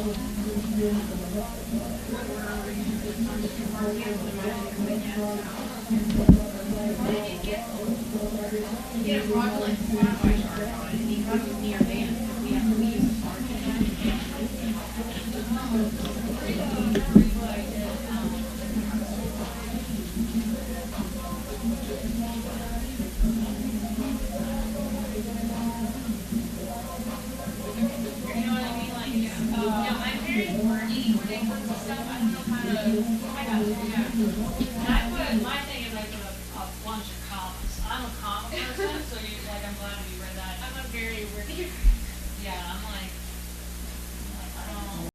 Get a fraudulent Spotify charge on it, and he got it near band. We have to use a you know what I mean? Like, yeah, I'm very wordy when it comes to stuff. I don't know how to. I got it. Yeah. And I put my thing is I put a bunch of comics. I'm a comic person, so you like I'm glad you read that. I'm a very wordy. Yeah, I'm like I don't.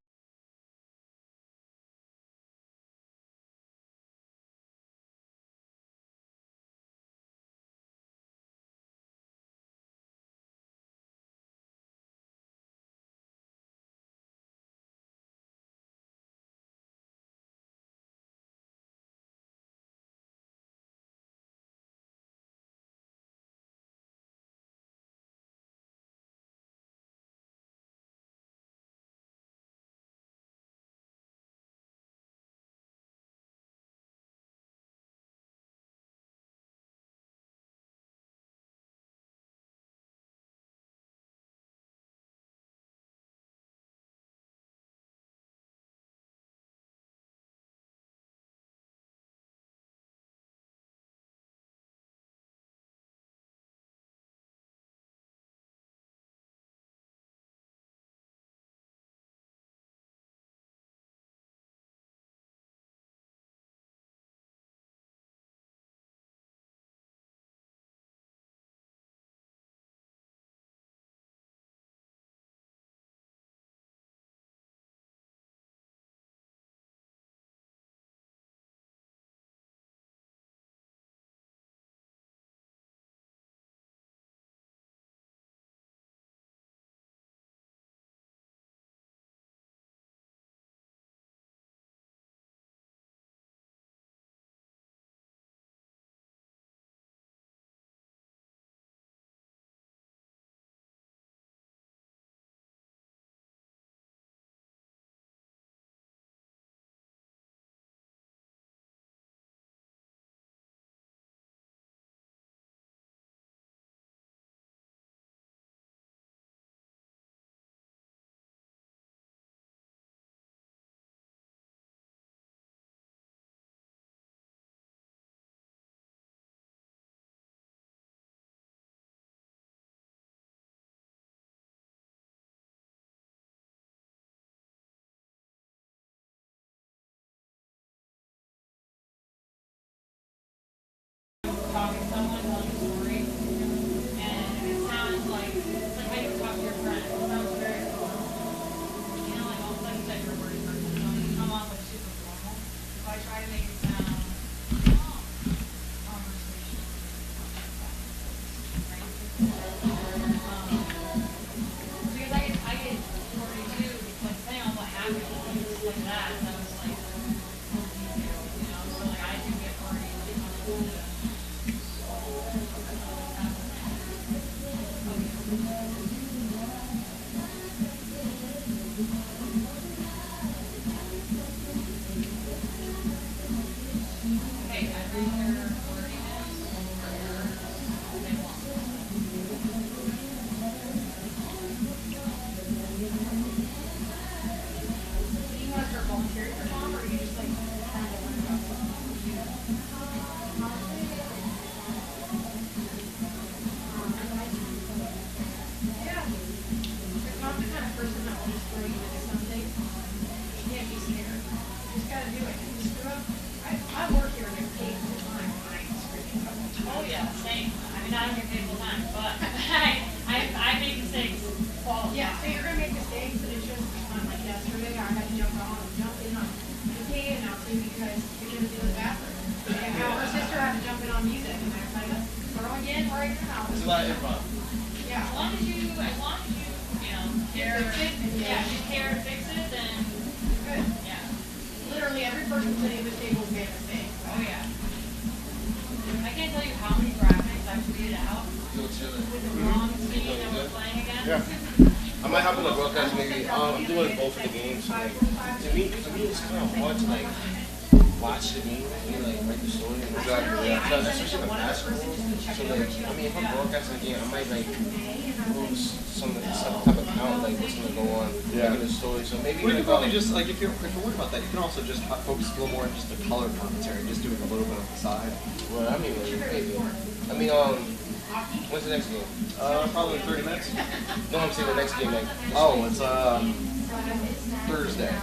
Talking to someone, telling a story, and it sounds like it's like how you talk to your friend. It sounds very cool. You know, like almost like you said, you're a wordy person. So you come off like super formal. So I try to make it sound conversational, right? Because I get worried too, like depending on what happened, just like that. That was like detail, you know. So like I do get worried. Hey, I read their wordiness all day long. Do you want to start volunteering for mom, or are you just like trying to learn about yeah. Because mom's the kind of person that will just throw you into something. You can't be scared. You just gotta do it. If you screw up, I work here and get paid full time when I screw up. Oh yeah, same. I mean, I don't get paid full time, but I make mistakes. Well, yeah, so you're gonna make mistakes, and it's just like yesterday, I had to jump in on the key announcing because we didn't do the bathroom. And her sister had to jump in on music, and I was like, throw it in right now. It's a lot of improv. Yeah. As long as you care, yeah, if you care to fix it, then good. Yeah. Literally every person sitting at this table has made a mistake. So. Oh yeah. I can't tell you how many graphics I've tweeted out with the wrong scene that we're playing against. Yeah. I might hop on the broadcast maybe. I'm doing both of the games. Like, to me, it's kind of hard to like watch the game and like write the story and exactly. Yeah. So, especially the basketball. So like, I mean, if I'm broadcasting again, I might like lose some type of count, like what's gonna go on in the story. So maybe you could probably just like if you're worried about that, you can also just focus a little more on just the color commentary, just doing a little bit on the side. Well, I mean, maybe. I mean, when's the next game? Probably 30 minutes. No, I'm saying the next game. Like, it's Thursday.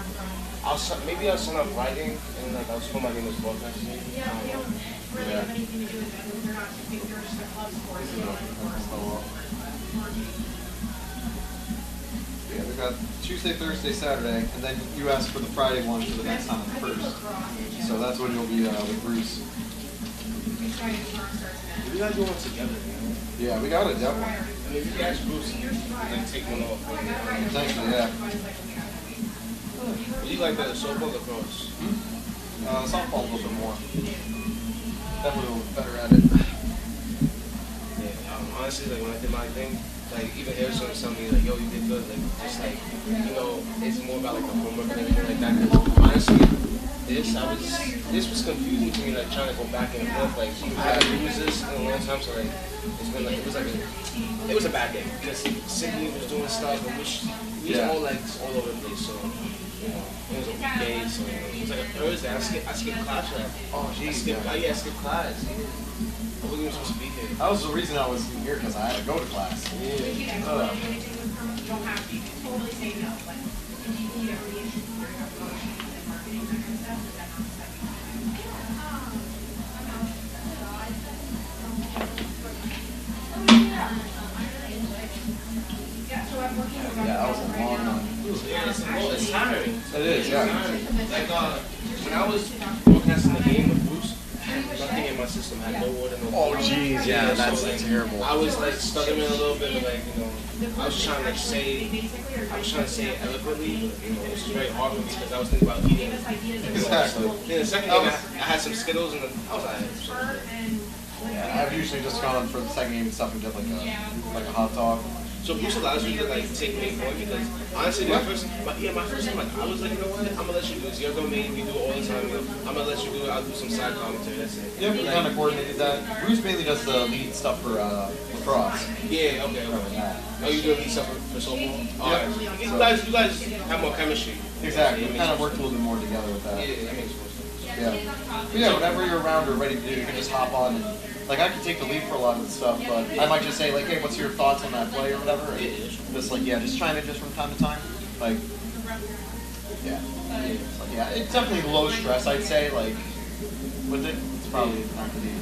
Maybe I'll sign up writing and like I'll just put my name as broadcast. Yeah. Yeah, we got Tuesday, Thursday, Saturday, and then you asked for the Friday one for the next time on the first. So that's when you'll be with Bruce. We gotta do one together, Yeah, we got it, definitely. I mean, you guys Bruce like take one off. Thank you, yeah. You like that softball or lacrosse? Softball a little bit more. Definitely a little better at it. Yeah, honestly, like when I did my thing, like even Harrison was telling me like, yo, you did good. Like just like, you know, it's more about like the homework and everything like that. Cause honestly, this was confusing to me, like trying to go back and forth. Like I haven't used this in a long time, so like it's been like it was a bad day because Sydney was doing stuff and we was all like all over the place. So. It was a weekday, so it was like a Thursday. I skipped class. Like, oh, jeez. I skipped class. I wasn't even supposed to be here. That was the reason I was here, because I had to go to class. Yeah. Yeah, that was a long one. Yeah, it's tiring. It is, yeah. Like, when I was broadcasting the game with Bruce, nothing in my system had no order, no. Oh, jeez, yeah, that's so, like, terrible. I was like stuttering a little bit, but like, you know, I was trying to say it eloquently, but you know, it was very hard for me because I was thinking about eating. Exactly. Then the second game, I had some Skittles, and I was like, yeah, I've usually just gone for the second game and stuff and get like a hot dog. So Bruce allows you to like take me for it because honestly, my first time, like I was like, you know what, I'm gonna let you do this. You're domain, we do it all the time. You know, I'm gonna let you do it. I'll do some side commentary. That's it. Yeah, we kind of coordinated that. Bruce mainly does the lead stuff for lacrosse. Yeah, okay. Oh, you do lead stuff for softball? Yeah. You guys have more chemistry. Exactly. We kind of worked a little bit more together with that. Yeah, that makes more sense. Yeah. But yeah, whenever you're around or ready to do, you can just hop on and. Like, I can take the lead for a lot of the stuff, but I might just say, like, hey, what's your thoughts on that play or whatever? Just, like, just chime in just from time to time. Like, yeah. It's definitely low stress, I'd say. Like, with it, it's probably not going to be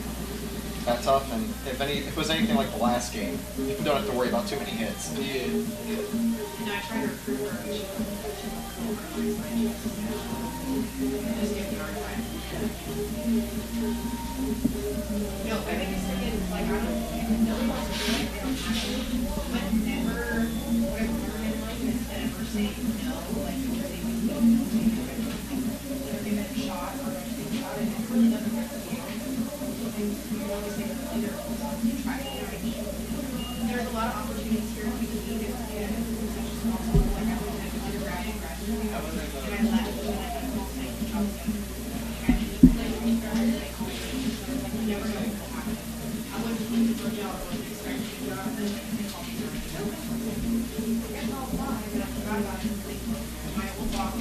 that tough. And if it was anything like the last game, you don't have to worry about too many hits. No, I think it's like, I don't know what's going on, but never, whatever we're in life, instead of saying no, like, you're giving it a shot, or think about it, and it really doesn't work for you. And you always say, either you try it, you know what I mean? There's a lot of opportunities here if you can eat it, and it's just also, like, I was at undergrad and graduate, and I left, and I had a small thing, which I was like,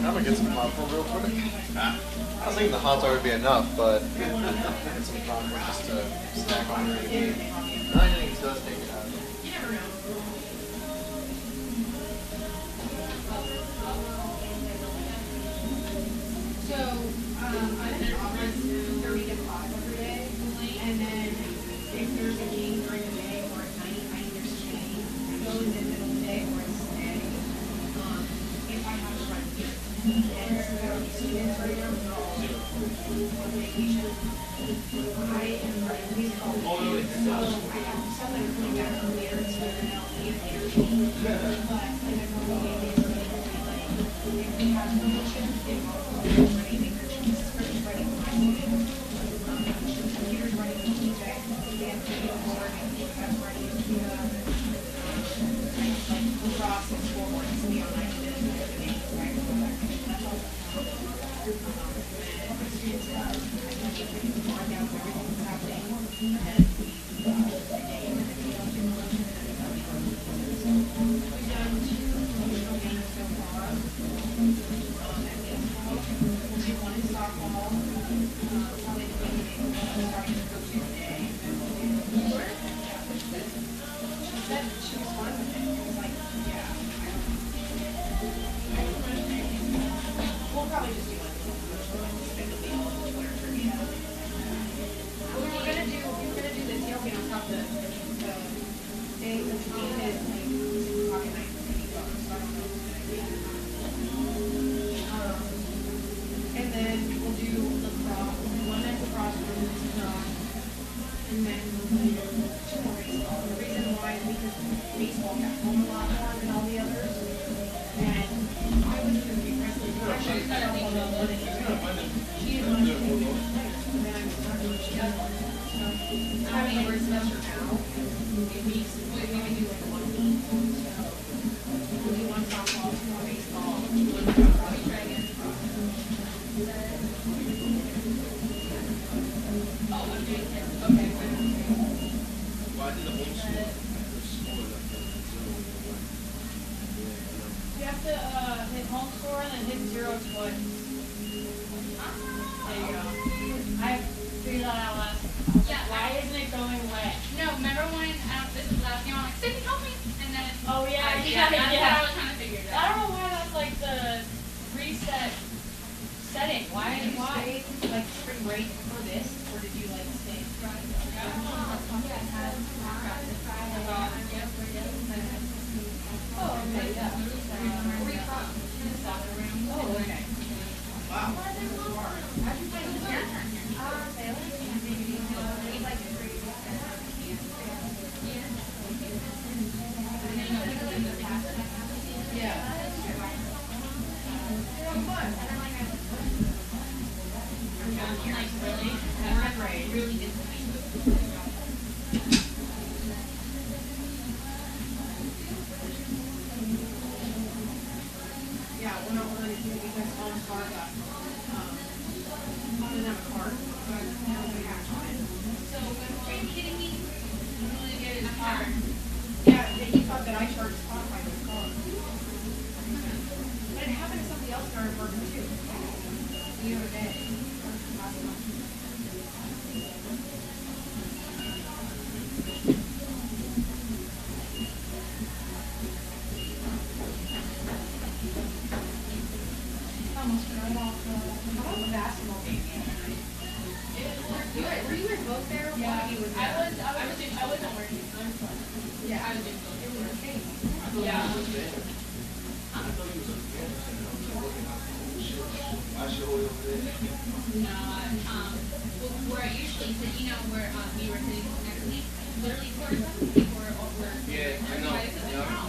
I'm gonna get some popcorn real quick. I was thinking the hot dog would be enough, but get some popcorn just to snack on during the game. 9 innings does take it out. you never know. So, I'm in office 30 to 5 every day, and then if there's a game during the day or at night, I either stay, go in the middle of the day, or I stay. If I have to run here. And since I don't have students right now, they're all on vacation. I am running these calls. So I have some that are coming back earlier, so then I'll be later. But in a couple of days, it's going to be like, if we have vacation, if we're running the Christmas, Christmas running for my students, computers running the TJ, and running the board, and that's running the lacrosse and sport. said she was fine with it. It was like, yeah, we'll probably just do like a commercial, like spin the wheel and Twitter trivia. We were gonna do the tailgate on top of the thing, the team is like pocket knife and $80, so I don't know if it's a good idea. And then we'll do lacrosse, we'll do one night lacrosse, one night lacrosse, and then we'll do two more baseball. The reason why is because baseball got home a lot more than all the others. And I was going to be wrestling. Actually, I don't know what it is. She is one of the biggest players, and then I'm not doing she does one. So I'm having a worse semester now. It means we can do like one week. So we'll do one softball, two more baseball, one Robbie Dragon. Oh, okay. Okay. Well, I did the homeschool. You have to hit home score and then hit 0 twice. There you go. I figured that out last. Yeah. Why isn't it going away? No, remember when this was last year, I'm like, Sydney, help me! And then Oh yeah, that's what I was trying to figure it I out. don't know why that's like the reset setting. Why? Did you stay like spring break for this, or did you like stay? Oh, okay, yeah. Where were you from? Oh, okay. Wow. How'd you find this here? Yeah. You're fun. Like, really? Third grade. Really good. Yeah, we're not really doing because Tom's car got, didn't have a card, so I had a hatch on it. So, are you kidding me? I'm really good at car. Yeah, he thought that I charged Spotify for the car. But it happened to somebody else in our apartment too. The other day. Last month. Almost forgot about the basketball game the other night. Were you guys both there? One of you was there. I wasn't working. Yeah, I was doing it was okay. Yeah. No, where I usually sit, you know, where we were sitting next to me, literally 4 seconds before over. Yeah, I know. Right, it's Yeah. like,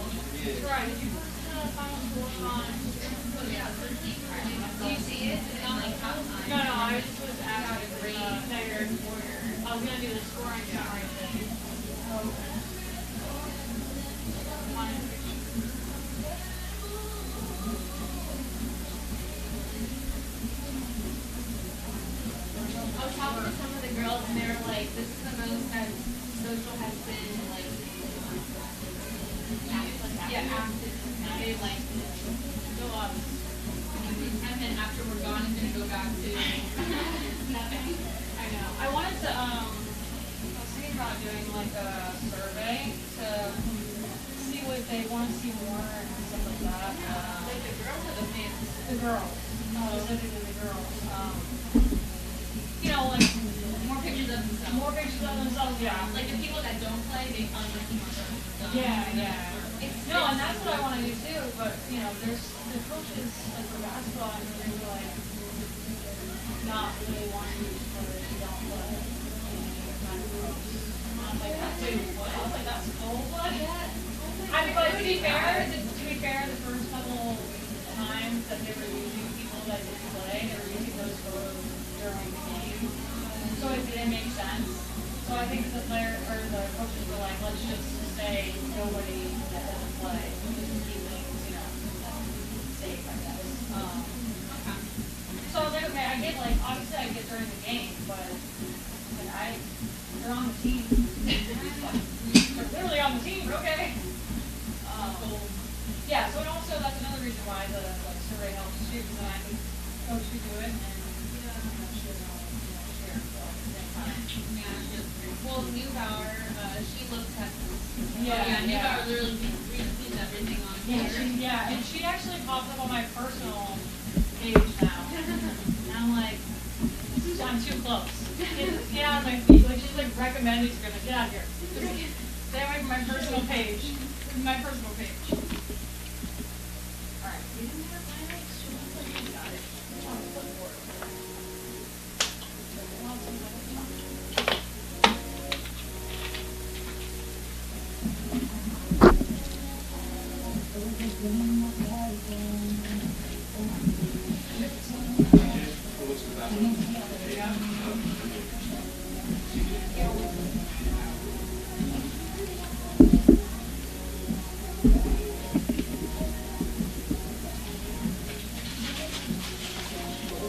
Right. Did you put the final score on? oh, yeah, Thursday, Friday. Do you see it? Is it on like top time? No, no. I just was asking for the player order. I was gonna do the scoring summary thing. I was talking to some of the girls and they were like, this is the most that social has been like, active. And they like, Go up. and then after we're gone, it's gonna go back to nothing. I know. I wanted to, I was thinking about doing like a survey to see what they want to see more and stuff like that. Like the girls or the fans? The girls. Specifically the girls. You know, like, More pictures of themselves. more pictures of themselves, yeah. Like the people that don't play, they unlike more photos. Yeah, yeah. No, and that's what I want to do too, but, you know, there's the coaches, like for basketball, and they're like, not really wanting to players who don't play. And it's kind of gross. And I was like, that's too, what? I was like, that's cold blood? I mean, but to be fair, the first couple times that they were using people that didn't play, they were using those photos during the game. So it didn't make sense. So I think the player or the coaches were like, let's just say nobody that doesn't play, just to keep things, you know, safe, I guess. So I was like, okay, I get like, obviously I get during the game, but like they're on the team. They're literally on the team, but okay. Yeah, so and also that's another reason why the like survey helps too, because then I can coach who do it and share so at the same time. Yeah. Well, Neubauer, she looks at Yeah, Niva yeah. literally retweets everything on Yeah, here. and she actually pops up on my personal page now. And I'm like, I'm too close. Get out of my feed. Like she's like recommended to go, like, get out of here. Stay away from my personal page. My personal page. Alright, we didn't have highlights. She looks like she got it. It's on the clipboard.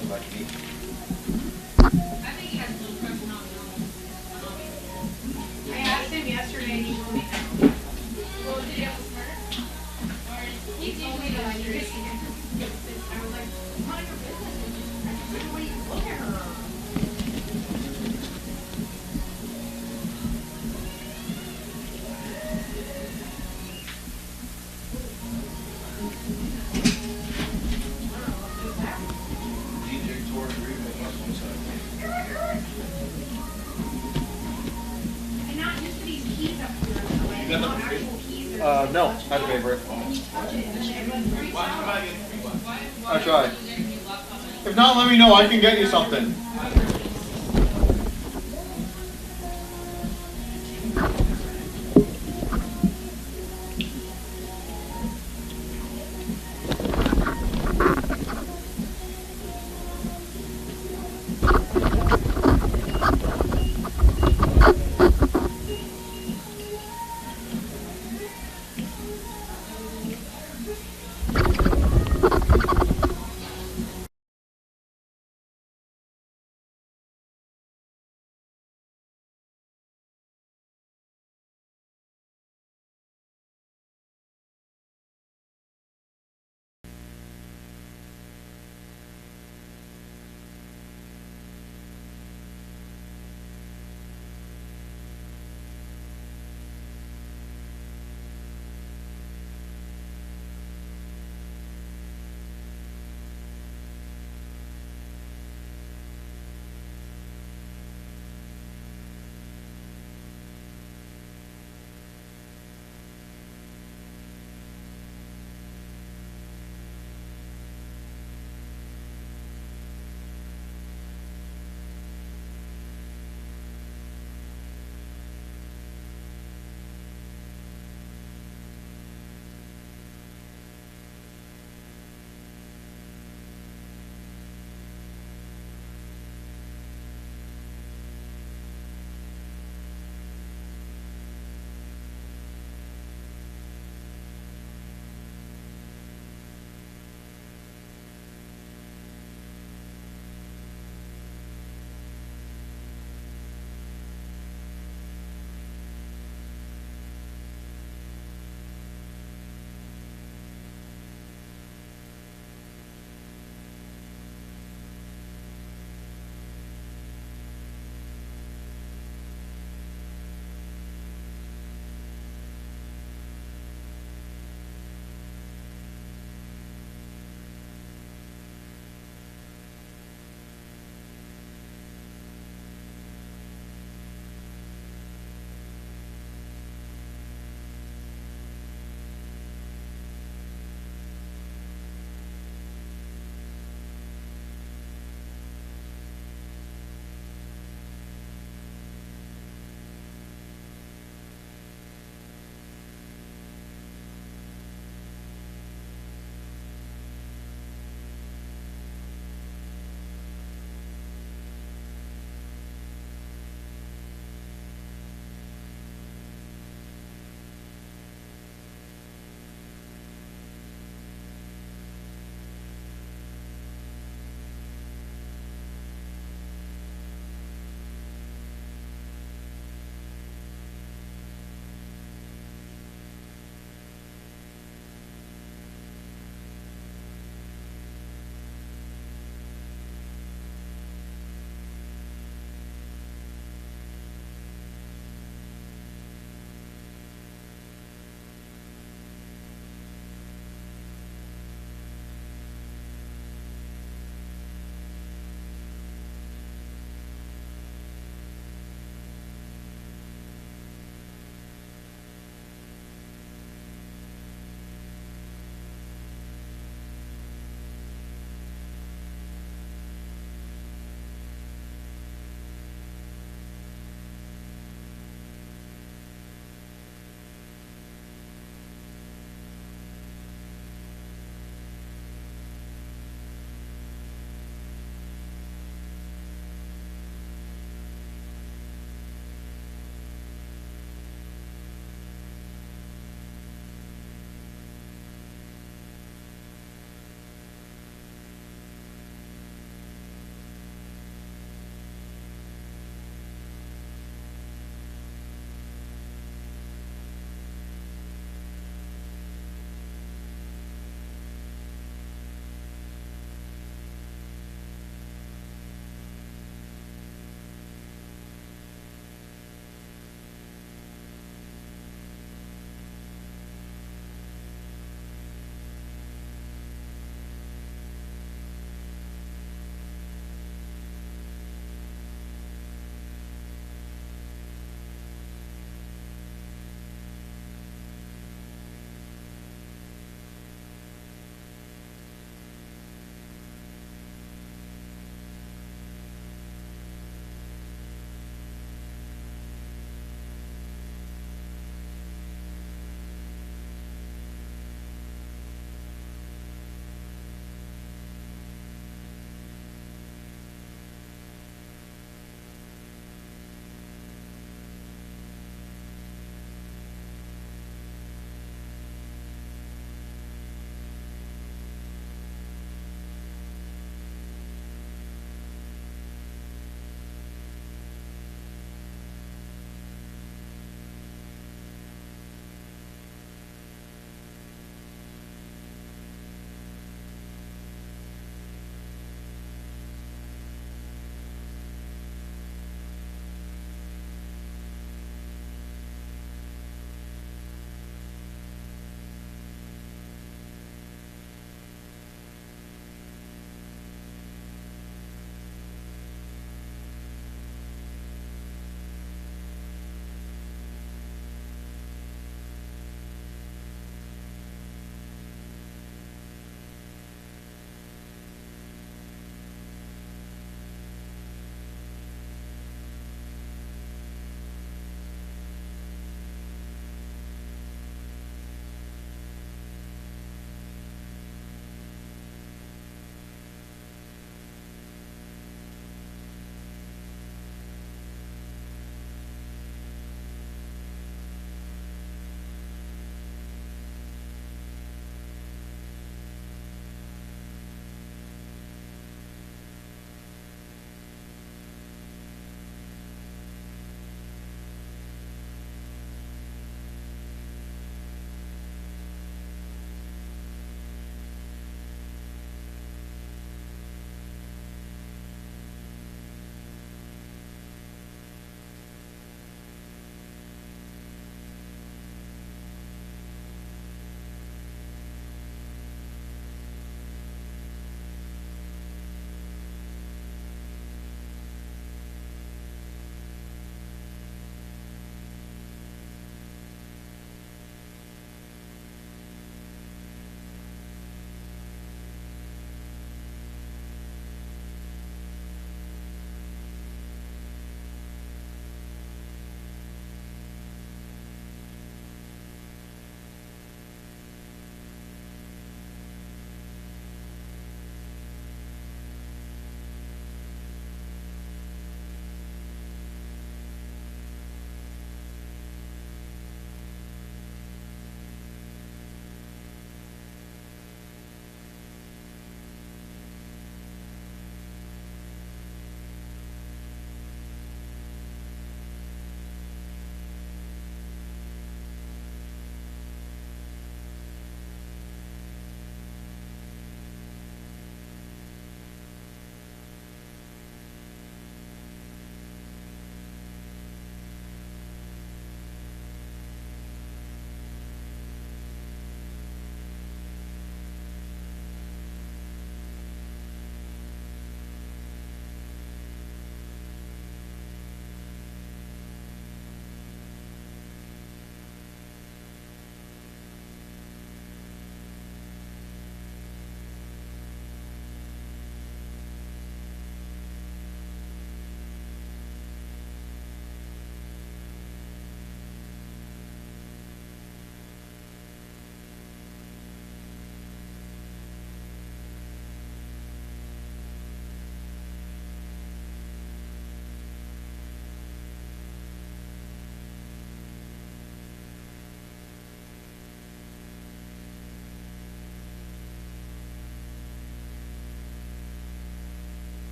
Well, I think he has a little crush on I asked him yesterday and he told me no. Well, did he have a smirk? Or He told me that I could see him. I was like, mind your business. I said, what do you look at her? DJ tour and remake on one side. And not just these keys up here. Like, got not number three? actual keys. No, I had to pay for it. Touch it. And then three sounds. I tried. If not, let me know. I can get you something.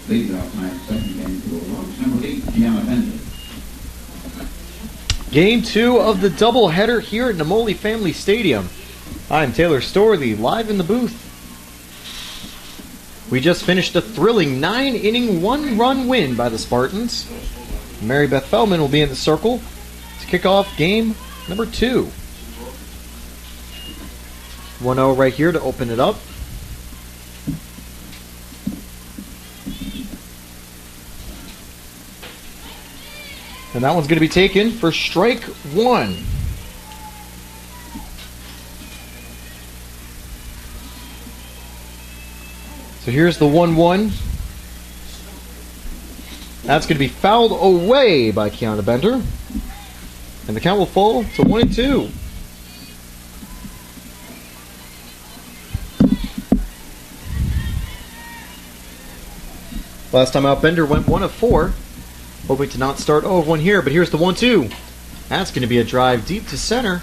Leads off tonight's second game for the Bulldogs. Number 8, Gianna Bender. Game 2 of the doubleheader here at Namoli Family Stadium. I'm Taylor Storley, live in the booth. We just finished a thrilling 9-inning, 1-run win by the Spartans. Mary Beth Feldman will be in the circle to kick off game number 2. 1-0 right here to open it up. And that one's going to be taken for strike 1. So here's the 1-1. That's going to be fouled away by Kiana Bender. And the count will fall to 1-2. Last time out, Bender went 1 of 4. Hoping to not start 0-1 here, but here's the 1-2. That's going to be a drive deep to center.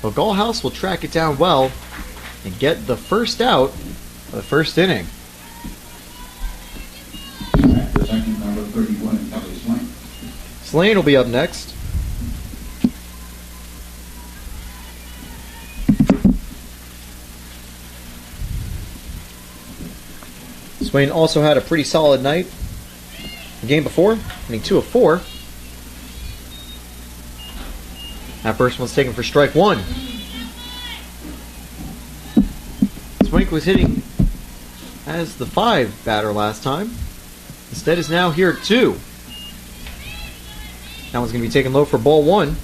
But Gallhouse will track it down well and get the first out of the first inning. Back for second, number 31, Kelly Swain. Slane will be up next. Swain also had a pretty solid night the game before, hitting 2 of 4. That first one's taken for strike 1. Swank was hitting as the 5 batter last time. Instead is now here at 2. That one's going to be taken low for ball 1.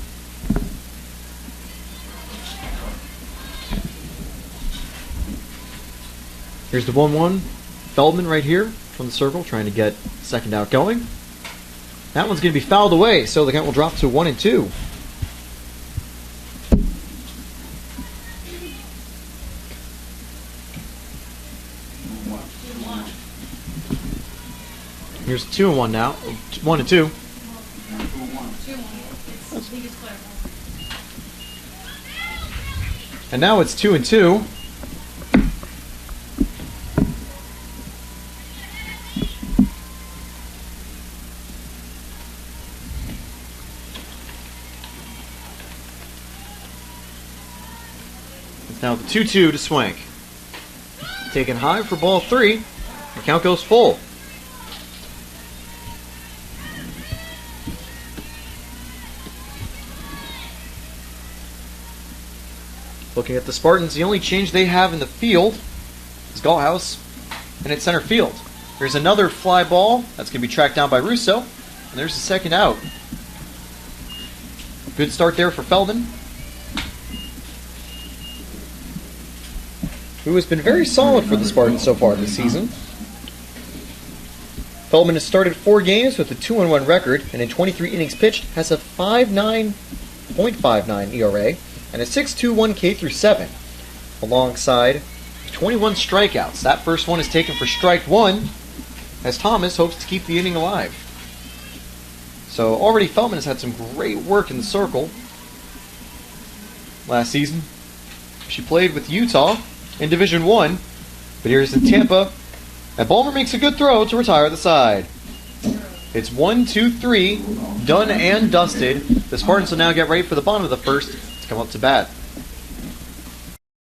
Here's the 1-1. Feldman right here from the circle trying to get second out going. That one's going to be fouled away, so the count will drop to 1-2. Here's 2-1 now. 1-2. And now it's 2-2. Now the 2-2 to Swank. Taken high for ball 3. The count goes full. Looking at the Spartans, the only change they have in the field is Gallhouse, and it's center field. There's another fly ball that's going to be tracked down by Russo, and there's the second out. Good start there for Feldman, who has been very solid for the Spartans so far this season. Feldman has started 4 games with a 2-1 record, and in 23 innings pitched has a 5.59 ERA and a 6.21 K through 7, alongside 21 strikeouts. That first one is taken for strike 1, as Thomas hopes to keep the inning alive. So already Feldman has had some great work in the circle. Last season, she played with Utah in Division 1, but here's in Tampa, and Ballmer makes a good throw to retire the side. It's 1-2-3, done and dusted. The Spartans will now get ready for the bottom of the first to come up to bat.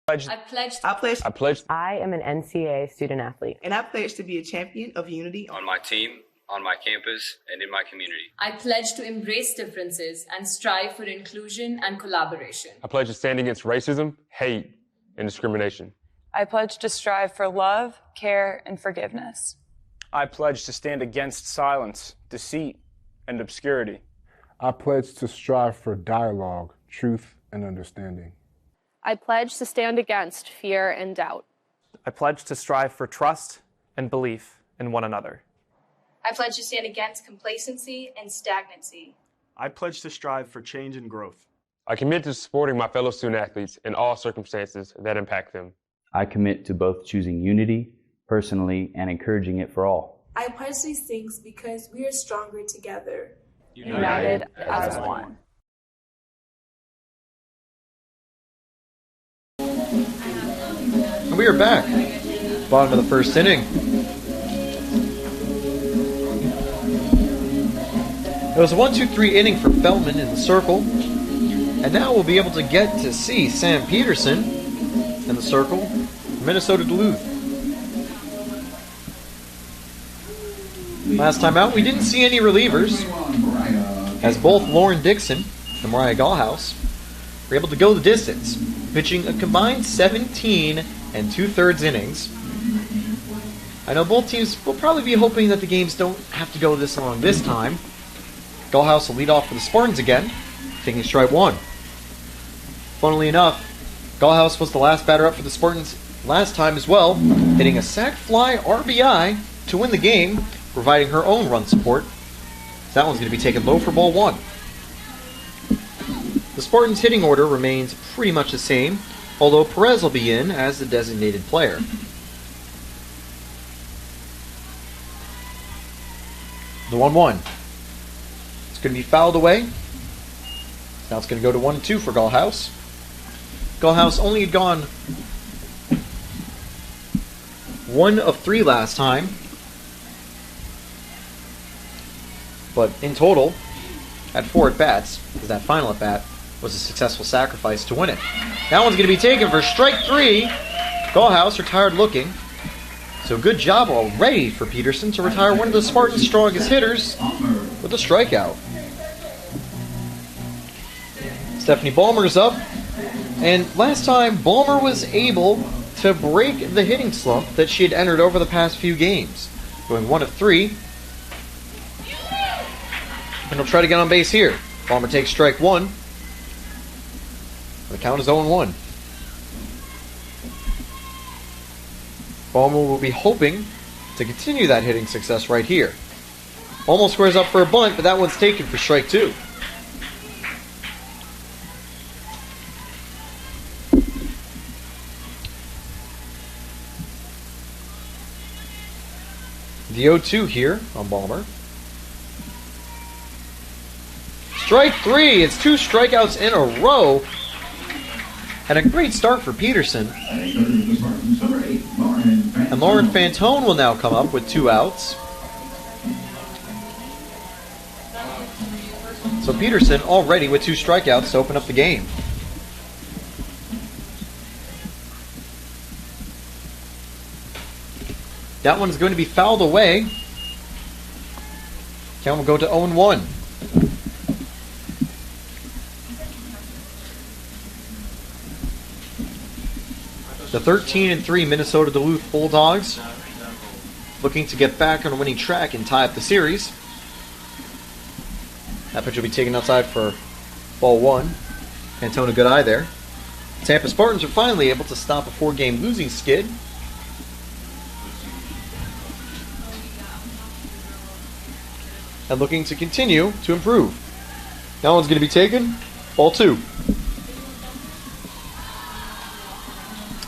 I am an NCAA student athlete. And I pledge to be a champion of unity on my team, on my campus, and in my community. I pledge to embrace differences and strive for inclusion and collaboration. I pledge to stand against racism, hate, and discrimination. I pledge to strive for love, care, and forgiveness. I pledge to stand against silence, deceit, and obscurity. I pledge to strive for dialogue, truth, and understanding. I pledge to stand against fear and doubt. I pledge to strive for trust and belief in one another. I pledge to stand against complacency and stagnancy. I pledge to strive for change and growth. I commit to supporting my fellow student athletes in all circumstances that impact them. I commit to both choosing unity personally and encouraging it for all. I pledge these things because we are stronger together. United as one. And we are back. Bottom of the first inning. It was a 1-2-3 inning for Feldman in the circle. And now we'll be able to get to see Sam Peterson in the circle, Minnesota Duluth. Last time out, we didn't see any relievers, as both Lauren Dixon and Mariah Gallhouse were able to go the distance, pitching a combined 17 2/3 innings. I know both teams will probably be hoping that the games don't have to go this long this time. Gallhouse will lead off for the Spartans again, taking strike one. Funnily enough, Gallhouse was the last batter up for the Spartans last time as well, hitting a sac fly RBI to win the game, providing her own run support. That one's going to be taken low for ball one. The Spartans' hitting order remains pretty much the same, although Perez will be in as the designated player. The 1-1. It's going to be fouled away. Now it's going to go to 1-2 for Gallhouse. Gallhouse only had gone 1 of 3 last time, but in total had 4 at-bats, because that final at-bat was a successful sacrifice to win it. That one's going to be taken for strike 3. Gallhouse retired looking. So good job already for Peterson to retire one of the Spartans' strongest hitters with a strikeout. Stephanie Ballmer's up. And last time, Ballmer was able to break the hitting slump that she had entered over the past few games, going 1 of 3. And he'll try to get on base here. Ballmer takes strike 1. The count is 0-1. Ballmer will be hoping to continue that hitting success right here. Almost squares up for a bunt, but that one's taken for strike 2. The 0-2 here on Ballmer. Strike 3. It's 2 strikeouts in a row. And a great start for Peterson. And Lauren Fantone will now come up with 2 outs. So Peterson already with 2 strikeouts to open up the game. That one's going to be fouled away. Count will go to 0-1. The 13-3 Minnesota Duluth Bulldogs looking to get back on a winning track and tie up the series. That pitch will be taken outside for ball 1. Antona good eye there. Tampa Spartans are finally able to stop a 4-game losing skid. And looking to continue to improve. That one's going to be taken. Ball 2.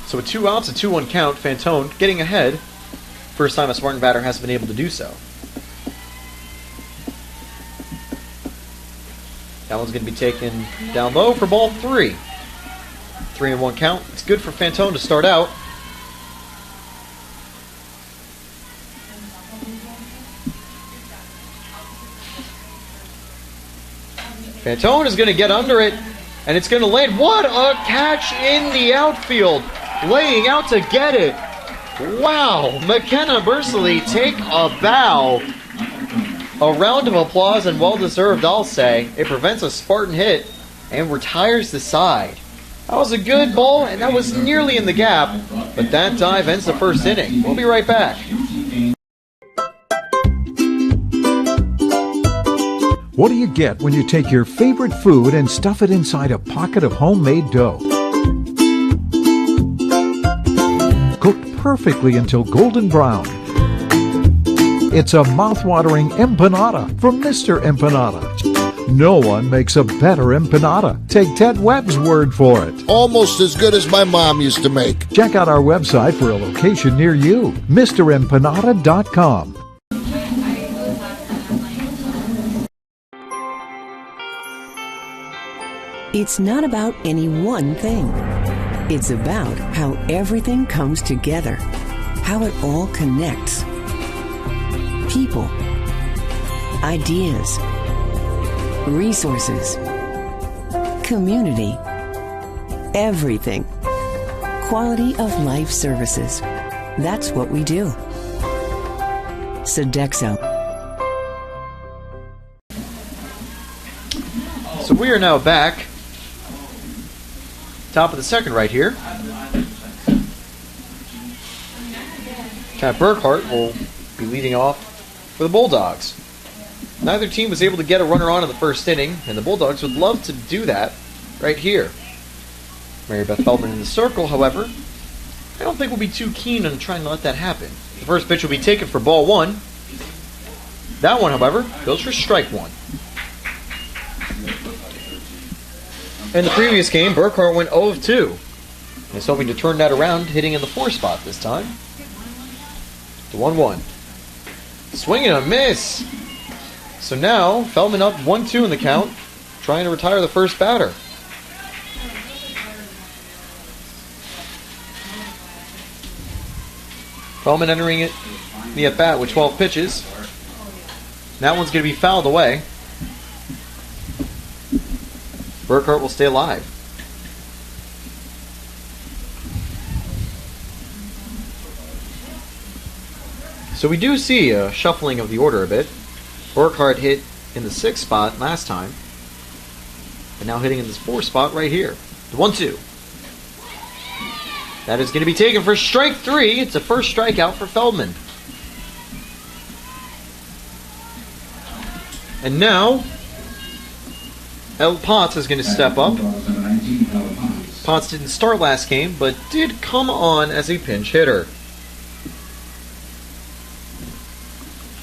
So with 2 outs, a 2-1 count, Fantone getting ahead. First time a Spartan batter has been able to do so. That one's going to be taken down low for ball 3. 3-1 count. It's good for Fantone to start out. Fantone is going to get under it, and it's going to land. What a catch in the outfield. Laying out to get it. Wow. McKenna Bursley take a bow. A round of applause and well-deserved, I'll say. It prevents a Spartan hit and retires the side. That was a good ball, and that was nearly in the gap, but that dive ends the first inning. We'll be right back. What do you get when you take your favorite food and stuff it inside a pocket of homemade dough? Cooked perfectly until golden brown. It's a mouth-watering empanada from Mr. Empanada. No one makes a better empanada. Take Ted Webb's word for it. Almost as good as my mom used to make. Check out our website for a location near you. MrEmpanada.com. It's not about any one thing. It's about how everything comes together, how it all connects. People, ideas, resources, community, everything. Quality of life services. That's what we do. Sodexo. So we are now back. Top of the second right here. Kat Burkhart will be leading off for the Bulldogs. Neither team was able to get a runner on in the first inning, and the Bulldogs would love to do that right here. Mary Beth Feldman in the circle, however, I don't think we'll be too keen on trying to let that happen. The first pitch will be taken for ball one. That one, however, goes for strike one. In the previous game, Burkhart went 0 of 2. He's hoping to turn that around, hitting in the 4 spot this time. The 1-1. Swing and a miss. So now, Feldman up 1-2 in the count, trying to retire the first batter. Feldman entering it the at-bat with 12 pitches. That one's going to be fouled away. Burkhart will stay alive. So we do see a shuffling of the order a bit. Burkhart hit in the 6th spot last time, but now hitting in this 4th spot right here. The 1-2. That is going to be taken for strike 3. It's a first strikeout for Feldman. And now, El Potts is going to step up. Potts didn't start last game, but did come on as a pinch hitter.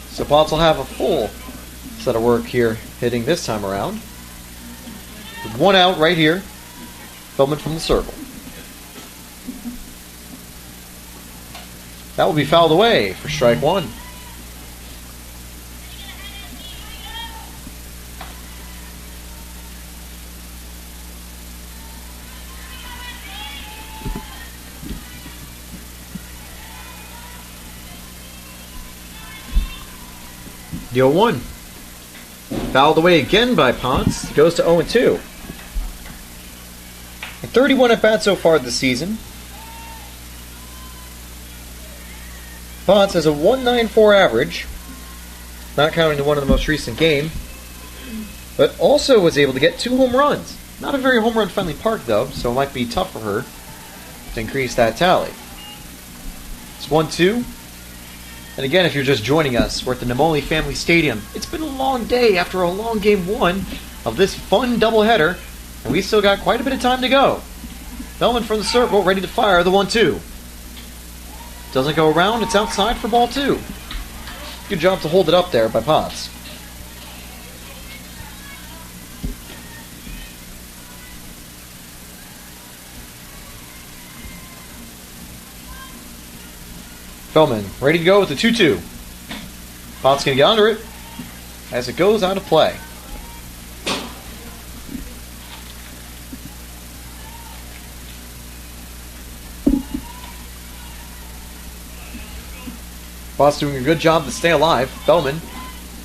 So Potts will have a full set of work here hitting this time around. With one out right here. Feldman from the circle. That will be fouled away for strike one. The 0-1. Fouled away again by Potts. Goes to 0-2. 31 at-bats so far this season. Potts has a 1.94 average, not counting the one in the most recent game, but also was able to get 2 home runs. Not a very home run friendly park though, so it might be tough for her to increase that tally. It's 1-2. And again, if you're just joining us, we're at the Namoli Family Stadium. It's been a long day after a long game 1 of this fun doubleheader, and we still got quite a bit of time to go. Feldman from the circle, ready to fire the 1-2. Doesn't go around, it's outside for ball 2. Good job to hold it up there by Potts. Feldman ready to go with the 2-2. Potts going to get under it as it goes out of play. Potts doing a good job to stay alive. Feldman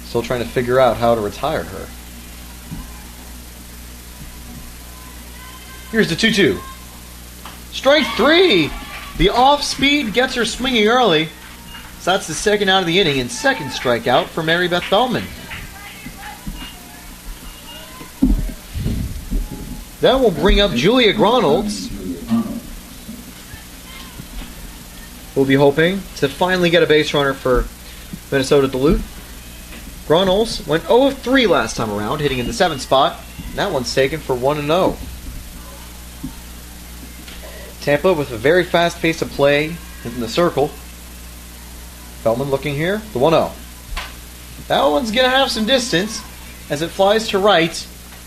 still trying to figure out how to retire her. Here's the 2-2. Strike 3! The off-speed gets her swinging early. So that's the second out of the inning and second strikeout for Mary Beth Feldman. That will bring up Julia Gronholz. We'll be hoping to finally get a base runner for Minnesota Duluth. Gronholz went 0 of 3 last time around, hitting in the 7th spot. That one's taken for 1-0. Tampa with a very fast pace of play in the circle. Feldman looking here, the 1-0. That one's going to have some distance as it flies to right,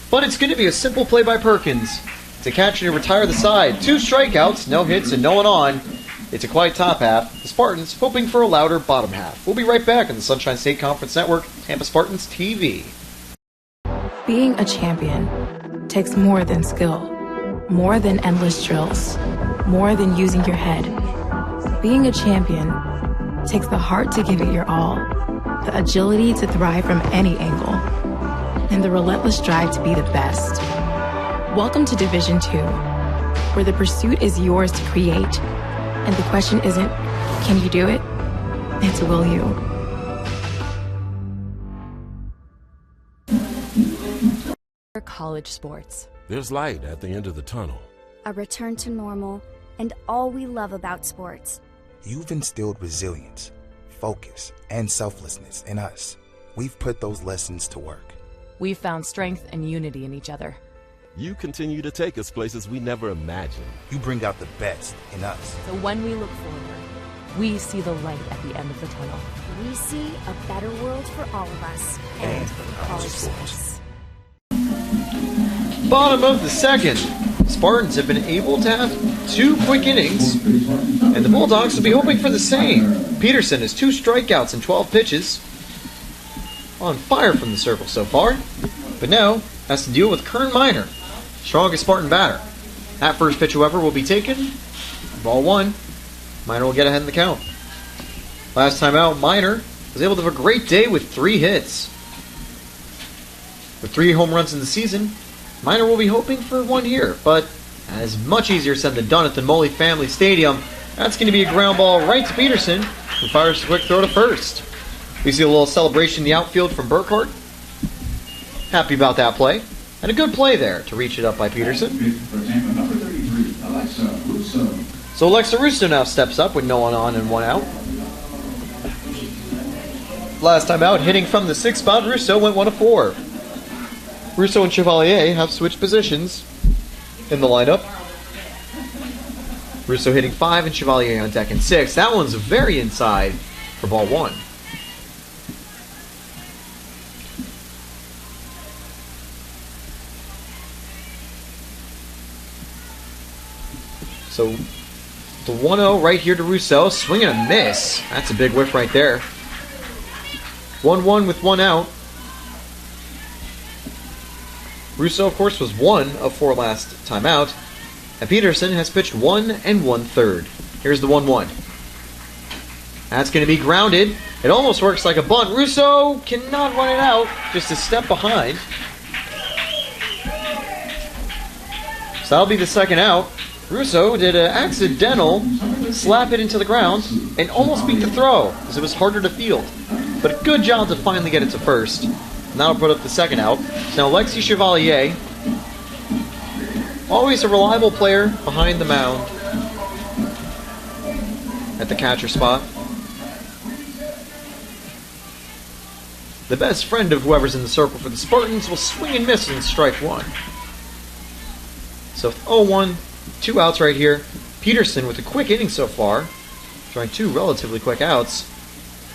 but it's going to be a simple play by Perkins to catch and retire the side. 2 strikeouts, no hits, and no one on. It's a quiet top half. The Spartans hoping for a louder bottom half. We'll be right back on the Sunshine State Conference Network, Tampa Spartans TV. Being a champion takes more than skill, more than endless drills, more than using your head. Being a champion takes the heart to give it your all, the agility to thrive from any angle, and the relentless drive to be the best. Welcome to Division 2, where the pursuit is yours to create, and the question isn't, can you do it? It's will you? College sports. There's light at the end of the tunnel. A return to normal, and all we love about sports. You've instilled resilience, focus, and selflessness in us. We've put those lessons to work. We've found strength and unity in each other. You continue to take us places we never imagined. You bring out the best in us. So when we look forward, we see the light at the end of the tunnel. We see a better world for all of us and for college sports. Bottom of the second. Spartans have been able to have 2 quick innings, and the Bulldogs will be hoping for the same. Peterson has 2 strikeouts and 12 pitches. On fire from the circle so far, but now has to deal with Kern Minor, strongest Spartan batter. That first pitch, however, will be taken. Ball 1. Minor will get ahead in the count. Last time out, Minor was able to have a great day with 3 hits. With 3 home runs in the season, Minor will be hoping for 1 here, but as much easier said than done at the Moley Family Stadium. That's going to be a ground ball right to Peterson, who fires a quick throw to first. We see a little celebration in the outfield from Burkhart. Happy about that play. And a good play there to reach it up by Peterson. So Alexa Russo now steps up with no one on and 1 out. Last time out, hitting from the 6th spot, Russo went 1 of 4. Russo and Chevalier have switched positions in the lineup. Russo hitting 5 and Chevalier on deck in 6. That one's very inside for ball 1. So the 1-0 right here to Russo. Swing and a miss. That's a big whiff right there. 1-1 with 1 out. Russo, of course, was 1 of 4 last time out. And Peterson has pitched 1 1/3. Here's the 1-1. That's going to be grounded. It almost works like a bunt. Russo cannot run it out. Just a step behind. So that'll be the 2nd out. Russo did an accidental slap it into the ground and almost beat the throw because it was harder to field. But a good job to finally get it to first. And that'll put up the 2nd out. So now Alexi Chevalier, always a reliable player behind the mound at the catcher spot. The best friend of whoever's in the circle for the Spartans will swing and miss in strike 1. So 0-1, 2 outs right here. Peterson with a quick inning so far, trying 2 relatively quick outs,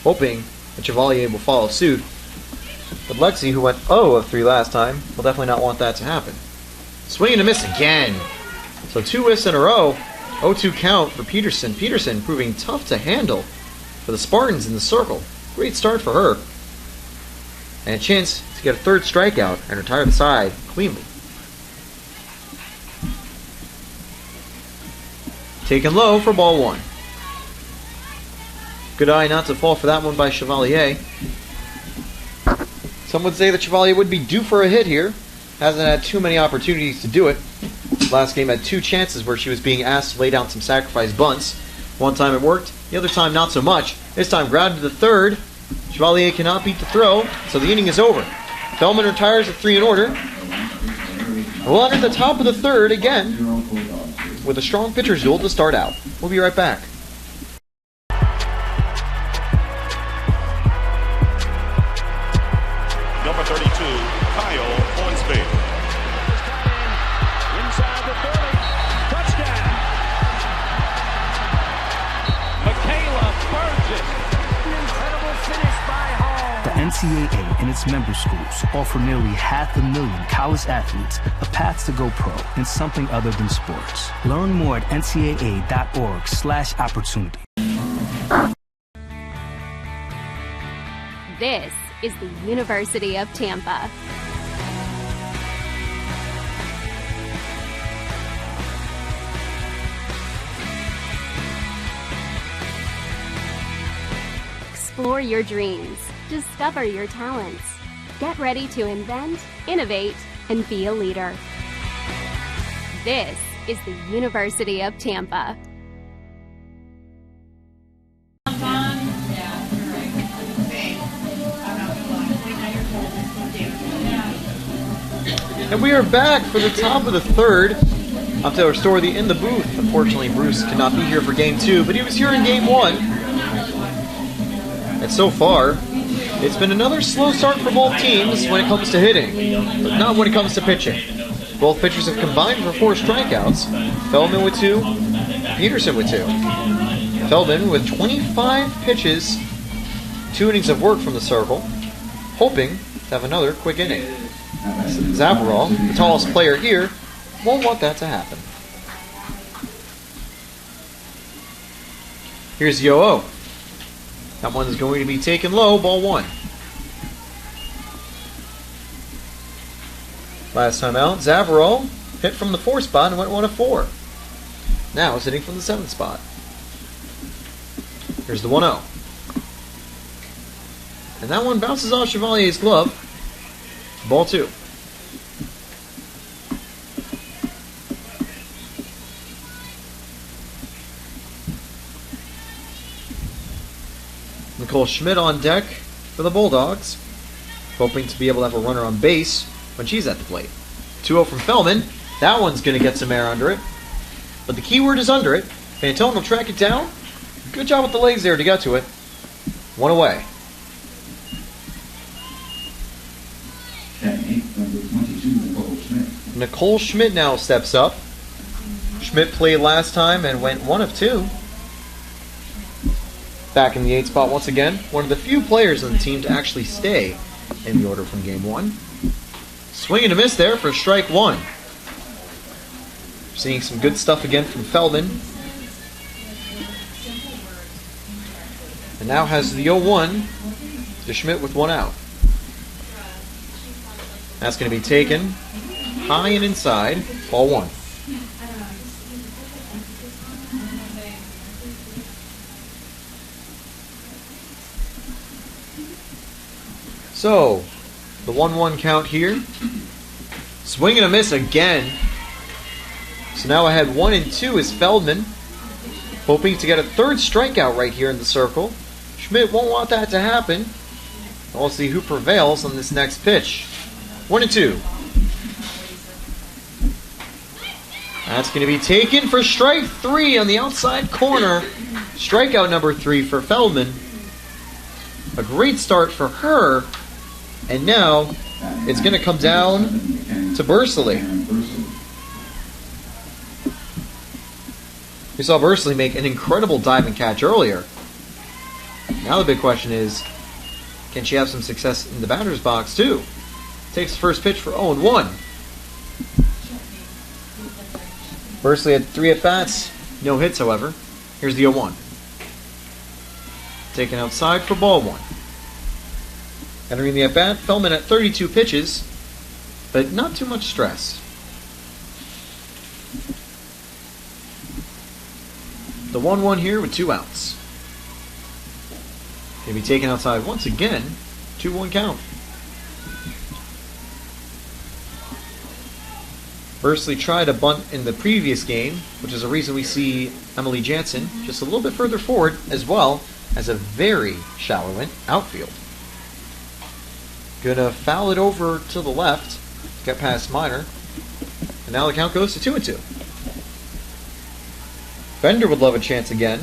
hoping that Chevalier will follow suit. But Lexi, who went 0 of 3 last time, will definitely not want that to happen. Swing and a miss again. So 2 whiffs in a row. 0-2 count for Peterson. Peterson proving tough to handle for the Spartans in the circle. Great start for her. And a chance to get a 3rd strikeout and retire the side cleanly. Taken low for ball 1. Good eye not to fall for that one by Chevalier. Some would say that Chevalier would be due for a hit here. Hasn't had too many opportunities to do it. Last game had 2 chances where she was being asked to lay down some sacrifice bunts. One time it worked, the other time not so much. This time grounded to the 3rd. Chevalier cannot beat the throw, so the inning is over. Feldman retires at 3 in order. We'll enter the top of the 3rd again with a strong pitcher's duel to start out. We'll be right back. Number 32, Kyle Hornsby. Inside the 30. Touchdown. Michaela Burgess. An incredible finish by Hall. The NCAA and its member schools offer nearly 500,000 college athletes a path to go pro in something other than sports. Learn more at ncaa.org/opportunity. This is the University of Tampa. Explore your dreams. Discover your talents. Get ready to invent, innovate, and be a leader. This is the University of Tampa. And we are back for the top of the third. I'm Taylor Storthy in the booth. Unfortunately, Bruce could not be here for Game 2, but he was here in Game 1. And so far, it's been another slow start for both teams when it comes to hitting, but not when it comes to pitching. Both pitchers have combined for 4 strikeouts. Feldman with 2, Peterson with 2. Feldman with 25 pitches, 2 innings of work from the circle, hoping to have another quick inning. Zavarol, the tallest player here, won't want that to happen. Here's the 0-0. That one is going to be taken low, ball 1. Last time out, Zavarol hit from the 4 spot and went 1 of 4. Now he's hitting from the 7 spot. Here's the 1-0. And that one bounces off Chevalier's glove. Ball 2. Nicole Schmidt on deck for the Bulldogs, hoping to be able to have a runner on base when she's at the plate. 2-0 from Feldman. That one's going to get some air under it. But the key word is under it. Fantone will track it down. Good job with the legs there to get to it. 1 away. Nicole Schmidt now steps up. Schmidt played last time and went 1 of 2. Back in the 8 spot once again. One of the few players on the team to actually stay in the order from Game 1. Swing and a miss there for strike 1. Seeing some good stuff again from Feldman. And now has the 0-1 to Schmidt with 1 out. That's going to be taken high and inside, ball 1. So, the 1-1 count here. Swing and a miss again. So now I had 1 and 2 is Feldman. Hoping to get a 3rd strikeout right here in the circle. Schmidt won't want that to happen. We'll see who prevails on this next pitch. 1 and 2. That's going to be taken for strike 3 on the outside corner. Strikeout number 3 for Feldman. A great start for her. And now it's going to come down to Bursley. We saw Bursley make an incredible diving catch earlier. Now the big question is, can she have some success in the batter's box too? Takes the first pitch for 0-1. Bursley had 3 at-bats, no hits however. Here's the 0-1. Taken outside for ball 1. Entering the at-bat, Feldman at 32 pitches, but not too much stress. The 1-1 here with 2 outs. Going to be taken outside once again, 2-1 count. Bursley tried a bunt in the previous game, which is a reason we see Emily Jansen just a little bit further forward, as well as a very shallow outfield. Gonna foul it over to the left, get past Minor, and now the count goes to 2-2. Bender would love a chance again,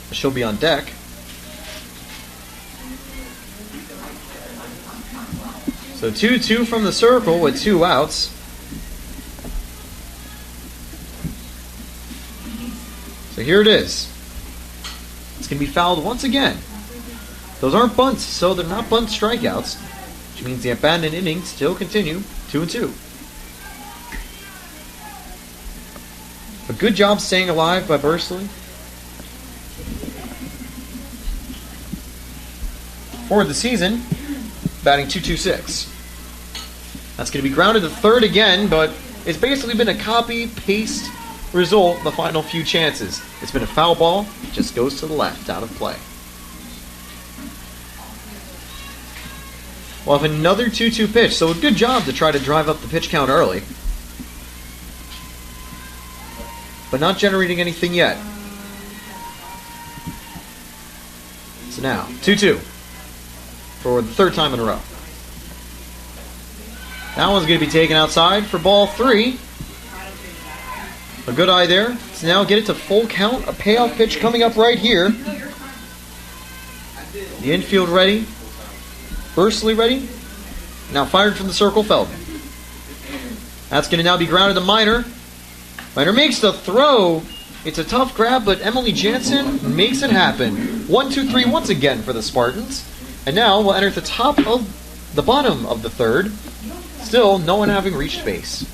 but she'll be on deck. So 2-2 from the circle with 2 outs. So here it is. It's going to be fouled once again. Those aren't bunts, so they're not bunt strikeouts, which means the abandoned innings still continue, 2-2. A good job staying alive by Bursley. For the season, batting .226. That's going to be grounded to third again, but it's basically been a copy-paste result the final few chances. It's been a foul ball, just goes to the left, out of play. We'll have another 2-2 pitch, so a good job to try to drive up the pitch count early. But not generating anything yet. So now, 2-2 for the third time in a row. That one's going to be taken outside for ball 3. A good eye there. So now get it to full count. A payoff pitch coming up right here. The infield ready. Bursley ready. Now fired from the circle, Feldman. That's going to now be grounded to Minor. Minor makes the throw. It's a tough grab, but Emily Jansen makes it happen. 1-2-3 once again for the Spartans. And now we'll enter the bottom of the third. Still, no one having reached base.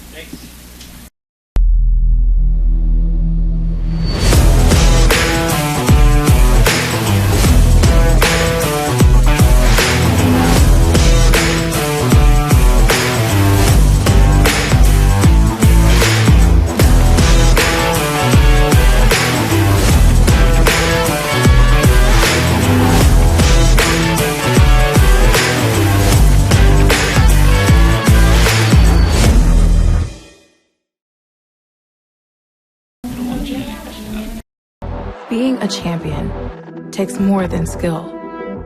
Being a champion takes more than skill,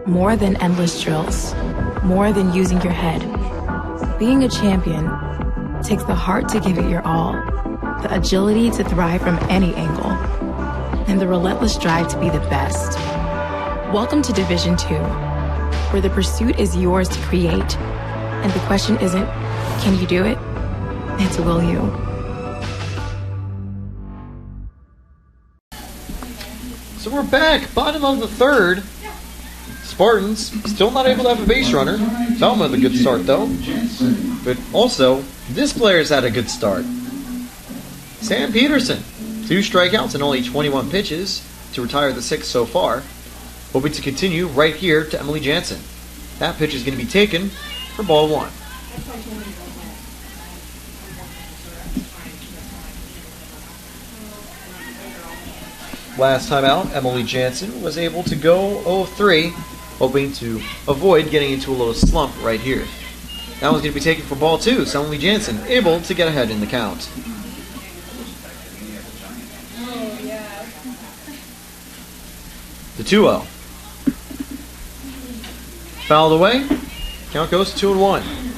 more than endless drills, more than using your head. Being a champion takes the heart to give it your all, the agility to thrive from any angle, and the relentless drive to be the best. Welcome to Division 2, where the pursuit is yours to create, and the question isn't, can you do it? It's will you? So we're back, bottom of the third. Spartans still not able to have a base runner. Feldman with a good start though. But also, this player's had a good start. Sam Peterson, 2 strikeouts and only 21 pitches to retire the 6th so far. Hoping to continue right here to Emily Jansen. That pitch is going to be taken for ball 1. Last time out, Emily Jansen was able to go 0-3, hoping to avoid getting into a little slump right here. That one's going to be taken for ball 2, so Emily Jansen able to get ahead in the count. The 2-0. Fouled away. Count goes to 2-1.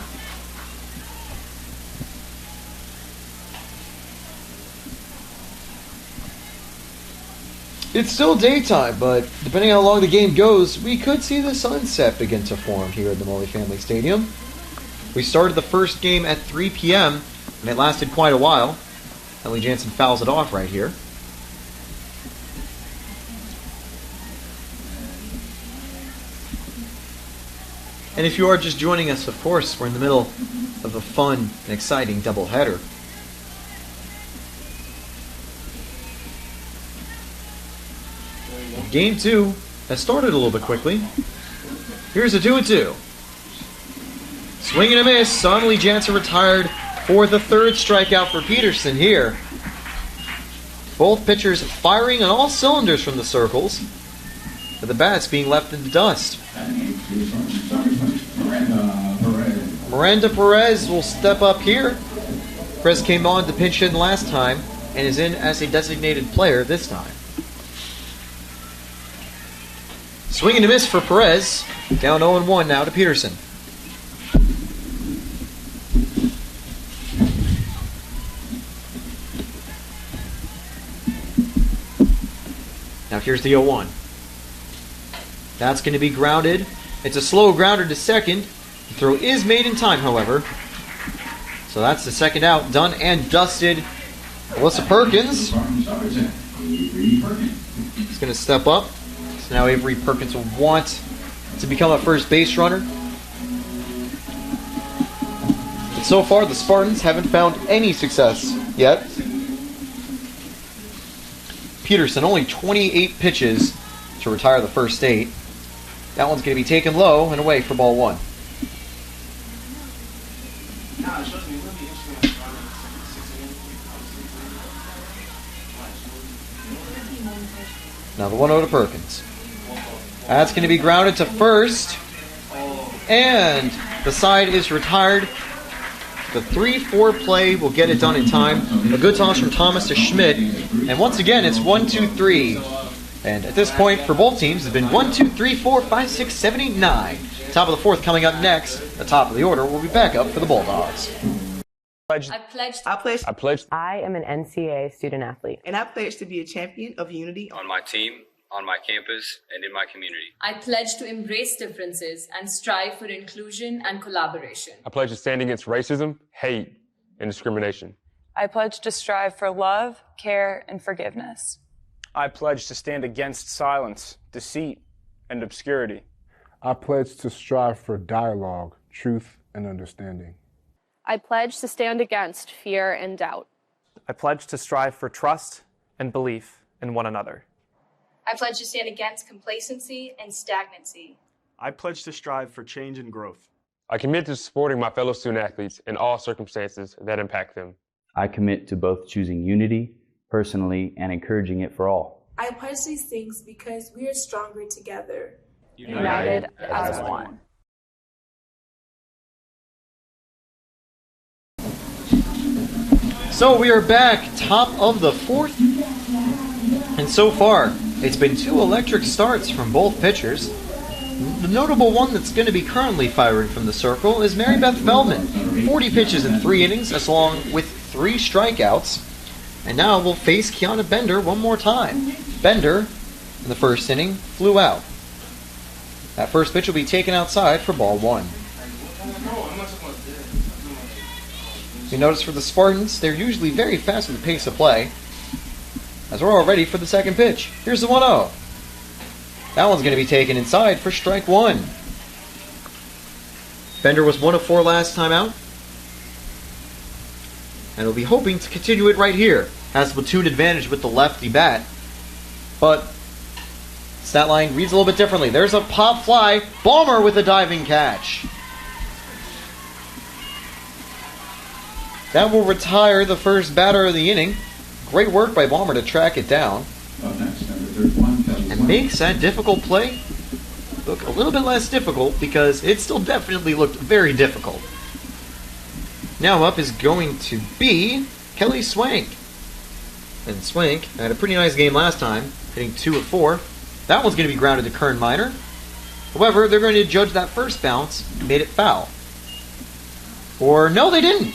It's still daytime, but depending on how long the game goes, we could see the sunset begin to form here at the Molly Family Stadium. We started the first game at 3 p.m., and it lasted quite a while. Emily Jansen fouls it off right here. And if you are just joining us, of course, we're in the middle of a fun and exciting doubleheader. Game 2 has started a little bit quickly. Here's a 2-2. Swing and a miss. Emily Jansen retired for the 3rd strikeout for Peterson here. Both pitchers firing on all cylinders from the circles, but the bats being left in the dust. Miranda Perez will step up here. Perez came on to pinch hit last time and is in as a designated player this time. Swing and a miss for Perez. Down 0-1 now to Peterson. Now here's the 0-1. That's going to be grounded. It's a slow grounder to second. The throw is made in time, however. So that's the second out. Done and dusted. Alyssa Perkins is going to step up. So now Avery Perkins will want to become a first base runner. And so far, the Spartans haven't found any success yet. Peterson, only 28 pitches to retire the first 8. That one's going to be taken low and away for ball 1. Now the 1-0 to Perkins. That's going to be grounded to first. And The side is retired. The 3-4 play will get it done in time. A good toss from Thomas to Schmidt. And once again, it's 1-2-3. And at this point, for both teams, it's been 1, 2, 3, 4, 5, 6, 7, 8, 9. Top of the fourth coming up next. The top of the order will be back up for the Bulldogs. I pledged. I am an NCAA student athlete. And I pledge to be a champion of unity on my team, on my campus, and in my community. I pledge to embrace differences and strive for inclusion and collaboration. I pledge to stand against racism, hate, and discrimination. I pledge to strive for love, care, and forgiveness. I pledge to stand against silence, deceit, and obscurity. I pledge to strive for dialogue, truth, and understanding. I pledge to stand against fear and doubt. I pledge to strive for trust and belief in one another. I pledge to stand against complacency and stagnancy. I pledge to strive for change and growth. I commit to supporting my fellow student athletes in all circumstances that impact them. I commit to both choosing unity personally and encouraging it for all. I pledge these things because we are stronger together. United as one. So we are back, top of the fourth. And so far, it's been 2 electric starts from both pitchers. The notable one that's going to be currently firing from the circle is Mary Beth Feldman. 40 pitches in 3 innings, along with 3 strikeouts. And now we'll face Kiana Bender one more time. Bender, in the first inning, flew out. That first pitch will be taken outside for ball 1. You notice for the Spartans, they're usually very fast with the pace of play. As we're all ready for the second pitch. Here's the 1-0. That one's going to be taken inside for strike 1. Bender was 1 of 4 last time out. And will be hoping to continue it right here. Has the platoon advantage with the lefty bat. But stat line reads a little bit differently. There's a pop fly. Balmer with a diving catch. That will retire the first batter of the inning. Great work by Balmer to track it down. And makes that difficult play look a little bit less difficult because it still definitely looked very difficult. Now up is going to be Kelly Swank. And Swank had a pretty nice game last time, hitting 2 of 4. That one's going to be grounded to Kern Minor. However, they're going to judge that first bounce and made it foul. Or no, they didn't.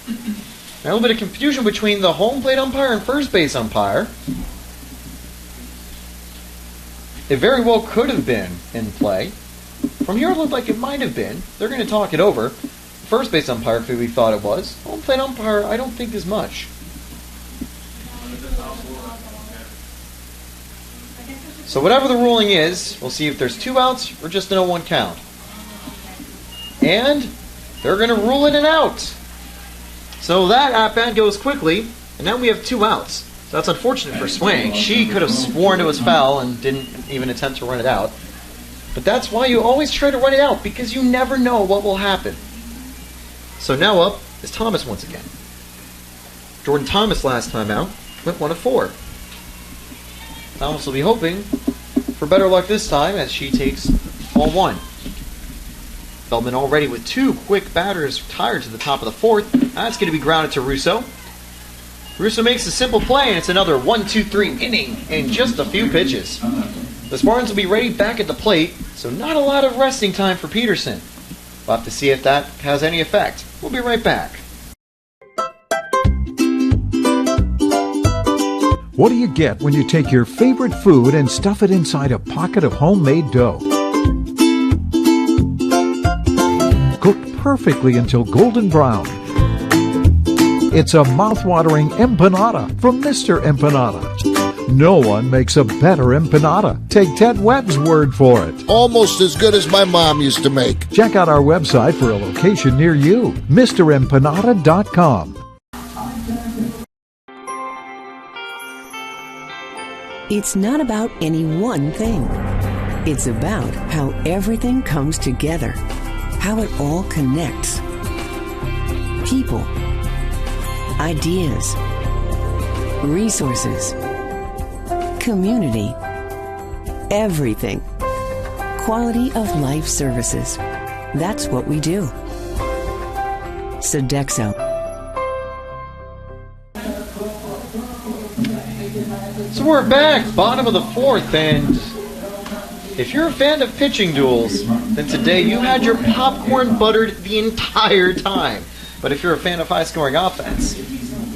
A little bit of confusion between the home plate umpire and first base umpire. It very well could have been in play. From here it looked like it might have been. They're going to talk it over. First base umpire clearly thought it was. Home plate umpire I don't think as much. So whatever the ruling is, we'll see if there's 2 outs or just a 0-1 count. And they're going to rule it an out. So that at-bat goes quickly, and now we have 2 outs. So that's unfortunate for Swank. She could have sworn it was foul and didn't even attempt to run it out. But that's why you always try to run it out, because you never know what will happen. So now up is Thomas once again. Jordan Thomas last time out went 1 of 4. Thomas will be hoping for better luck this time as she takes ball 1. Feldman already with 2 quick batters retired to the top of the fourth. That's going to be grounded to Russo. Russo makes a simple play, and it's another 1-2-3 inning in just a few pitches. The Spartans will be ready back at the plate, so not a lot of resting time for Peterson. We'll have to see if that has any effect. We'll be right back. What do you get when you take your favorite food and stuff it inside a pocket of homemade dough? Cooked perfectly until golden brown. It's a mouth-watering empanada from Mr. Empanada. No one makes a better empanada. Take Ted Webb's word for it. Almost as good as my mom used to make. Check out our website for a location near you, MrEmpanada.com. It's not about any one thing. It's about how everything comes together, how it all connects. People, ideas, resources, community, everything. Quality of life services. That's what we do. Sodexo. So we're back, bottom of the fourth, and if you're a fan of pitching duels, then today you had your popcorn buttered the entire time. But if you're a fan of high-scoring offense,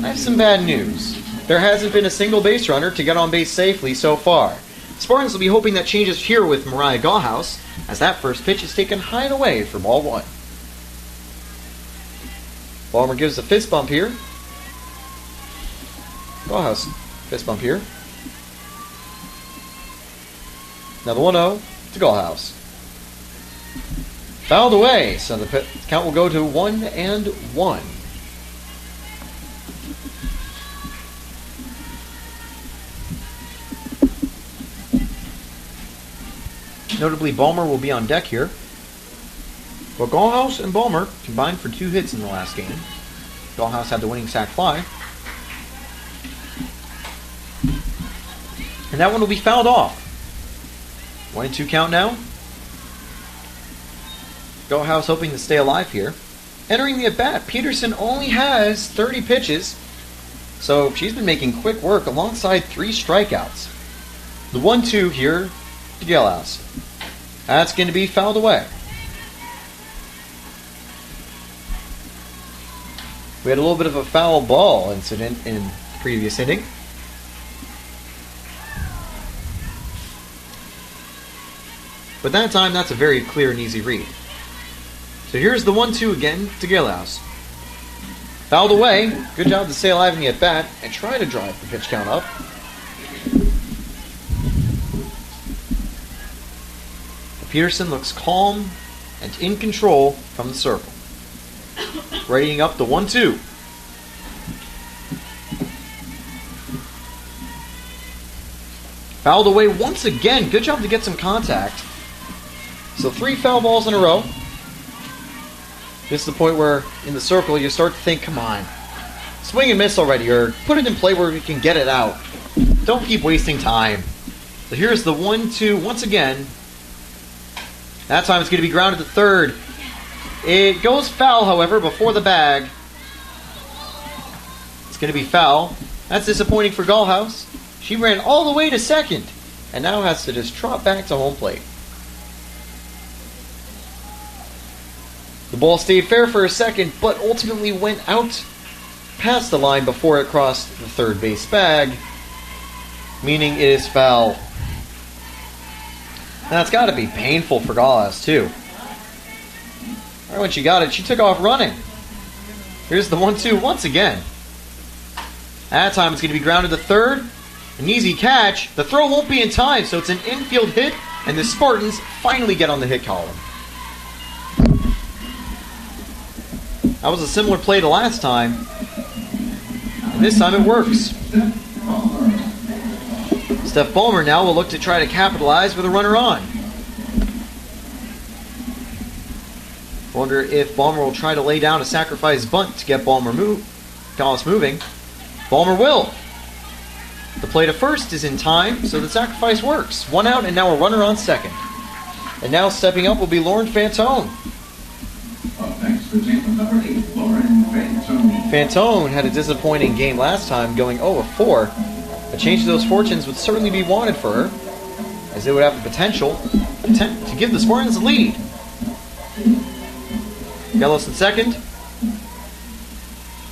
I have some bad news. There hasn't been a single base runner to get on base safely so far. Spartans will be hoping that changes here with Mariah Gallhouse, as that first pitch is taken high and away for ball one. Balmer gives a fist bump here. Gallhouse, fist bump here. Now the 1-0 to Gallhouse. Fouled away, so the count will go to 1-1. Notably, Balmer will be on deck here. But Gallhouse and Balmer combined for 2 hits in the last game. Gallhouse had the winning sac fly. And that one will be fouled off. 1-2 count now. Gallhouse hoping to stay alive here. Entering the at-bat, Peterson only has 30 pitches, so she's been making quick work alongside 3 strikeouts. The 1-2 here to Gallhouse. That's going to be fouled away. We had a little bit of a foul ball incident in the previous inning. But that time, that's a very clear and easy read. So here's the 1-2 again to Gallhouse. Fouled away. Good job to stay alive in the at-bat and try to drive the pitch count up. Peterson looks calm and in control from the circle. Readying up the 1-2. Fouled away once again. Good job to get some contact. So 3 foul balls in a row. This is the point where, in the circle, you start to think, come on, swing and miss already, or put it in play where we can get it out. Don't keep wasting time. So here's the 1-2 once again. That time it's going to be grounded to third. It goes foul, however, before the bag. It's going to be foul. That's disappointing for Gallhouse. She ran all the way to second, and now has to just trot back to home plate. The ball stayed fair for a second, but ultimately went out past the line before it crossed the third base bag, meaning it is foul. Now it's got to be painful for Gallhouse too. Right when she got it, she took off running. Here's the 1-2 once again. That time it's going to be grounded to third. An easy catch. The throw won't be in time, so it's an infield hit, and the Spartans finally get on the hit column. That was a similar play to last time. And this time it works. Steph Balmer now will look to try to capitalize with a runner on. Wonder if Balmer will try to lay down a sacrifice bunt to get Gallhouse moving. Balmer will. The play to first is in time, so the sacrifice works. 1 out and now a runner on second. And now stepping up will be Lauren Fantone. Fantone had a disappointing game last time, going 0-4. A change to those fortunes would certainly be wanted for her, as it would have the potential to give the Spartans the lead. Gallhouse in second.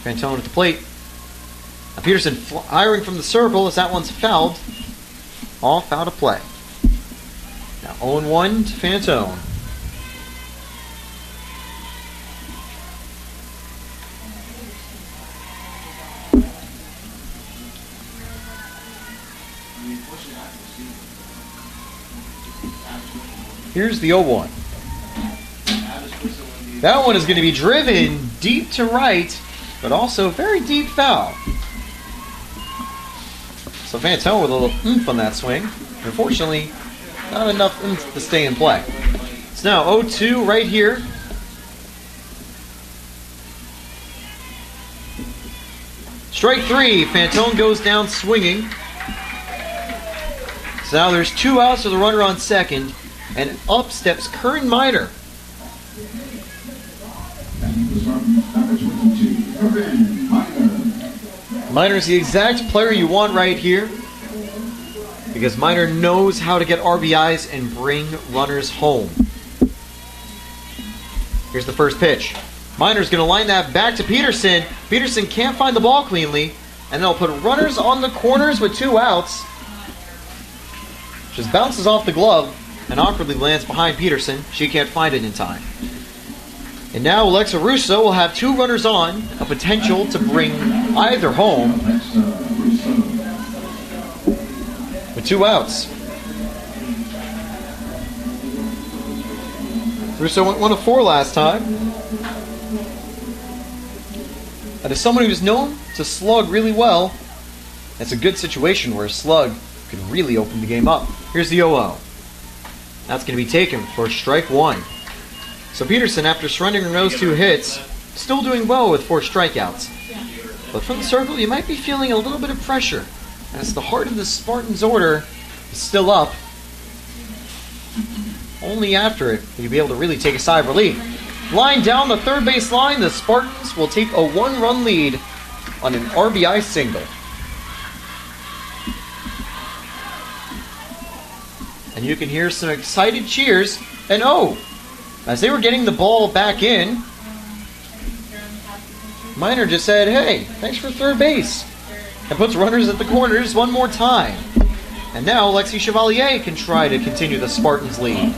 Fantone at the plate. Now Peterson firing from the circle as that one's fouled. All foul to play. Now 0-1 to Fantone. Here's the 0-1. That one is going to be driven deep to right, but also very deep foul. So Fantone with a little oomph on that swing. Unfortunately, not enough oomph to stay in play. It's now 0-2 right here. Strike 3. Fantone goes down swinging. So now there's 2 outs with a runner on second, and up steps Kern Miner. Minor's the exact player you want right here, because Minor knows how to get RBIs and bring runners home. Here's the first pitch. Minor's going to line that back to Peterson. Peterson can't find the ball cleanly, and they'll put runners on the corners with 2 outs. Just bounces off the glove and awkwardly lands behind Peterson. She can't find it in time. And now Alexa Russo will have 2 runners on, a potential to bring either home with 2 outs. Russo went 1 of 4 last time. And as someone who's known to slug really well, it's a good situation where a slug could really open the game up. Here's the 0-0. That's going to be taken for strike 1. So Peterson, after surrendering those 2 hits, still doing well with 4 strikeouts. But from the circle, you might be feeling a little bit of pressure, as the heart of the Spartans' order is still up. Only after it will you be able to really take a sigh of relief. Line down the third base line, the Spartans will take a 1-run lead on an RBI single. And you can hear some excited cheers. And as they were getting the ball back in, Minor just said, "Hey, thanks for third base," and puts runners at the corners one more time. And now Lexi Chevalier can try to continue the Spartans' lead.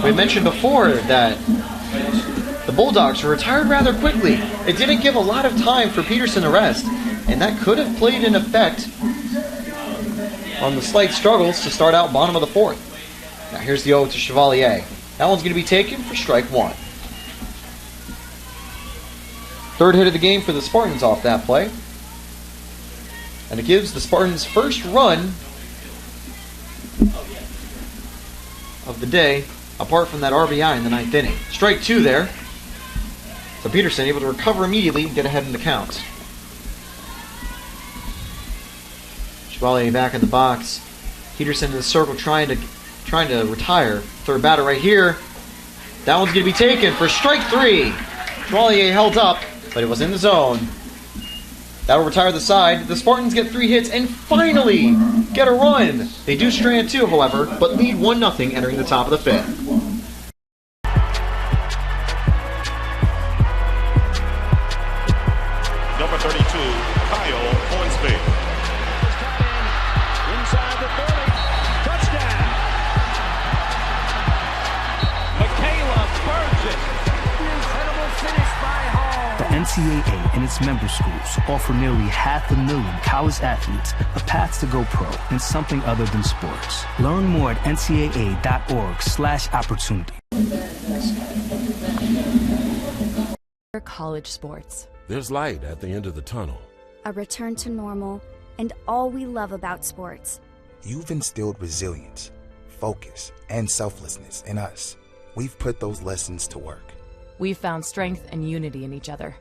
We mentioned before that the Bulldogs were retired rather quickly. It didn't give a lot of time for Peterson to rest, and that could have played an effect on the slight struggles to start out bottom of the 4th. Now here's the 0 to Chevalier. That one's going to be taken for strike 1. Third hit of the game for the Spartans off that play. And it gives the Spartans' first run of the day, apart from that RBI in the 9th inning. Strike 2 there. So Peterson able to recover immediately and get ahead in the count. Chevalier back in the box. Peterson in the circle trying to retire. Third batter right here. That one's going to be taken for strike 3. Chevalier held up, but it was in the zone. That'll retire the side. The Spartans get 3 hits and finally get a run. They do strand 2, however, but lead 1-0 entering the top of the 5th. Number 32, Kyle Hornsby. Inside the 30. Touchdown. Michaela Burgess. Incredible finish by Hall. The NCAA and its member schools offer nearly 500,000 college athletes a path to go pro in something other than sports. Learn more at ncaa.org/opportunity. College sports. There's light at the end of the tunnel. A return to normal, and all we love about sports. You've instilled resilience, focus, and selflessness in us. We've put those lessons to work. We've found strength and unity in each other.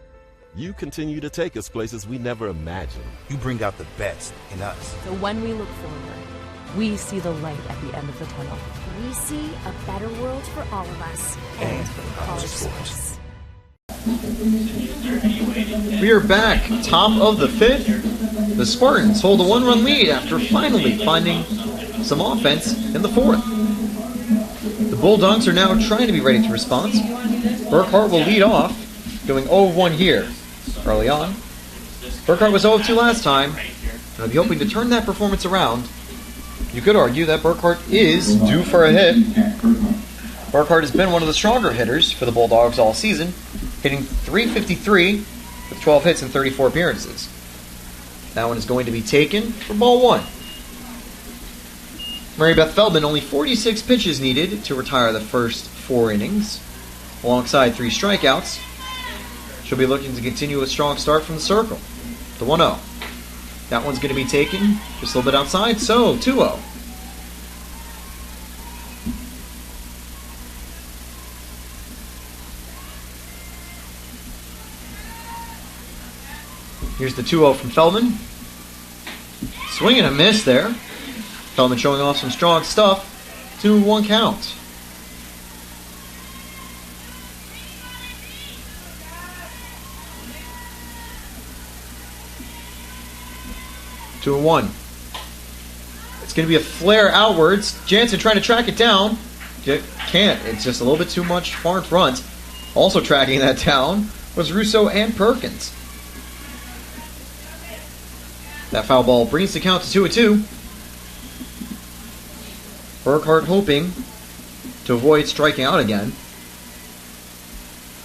You continue to take us places we never imagined. You bring out the best in us. So when we look forward, we see the light at the end of the tunnel. We see a better world for all of us and for college sports. We are back, top of the 5th. The Spartans hold a 1-run lead after finally finding some offense in the 4th. The Bulldogs are now trying to be ready to respond. Burkhart will lead off, going 0-1 here early on. Burkhart was 0-2 last time, and I'll be hoping to turn that performance around. You could argue that Burkhart is due for a hit. Burkhart has been one of the stronger hitters for the Bulldogs all season, hitting .353 with 12 hits and 34 appearances. That one is going to be taken for ball 1. Mary Beth Feldman, only 46 pitches needed to retire the first 4 innings, alongside 3 strikeouts. She'll be looking to continue a strong start from the circle. The 1-0. That one's going to be taken just a little bit outside, so 2-0. Here's the 2-0 from Feldman. Swing and a miss there. Feldman showing off some strong stuff. 2-1 count. 2-1. It's going to be a flare outwards. Jansen trying to track it down. Can't. It's just a little bit too much far in front. Also tracking that down was Russo and Perkins. That foul ball brings the count to 2-2. Burkhart hoping to avoid striking out again.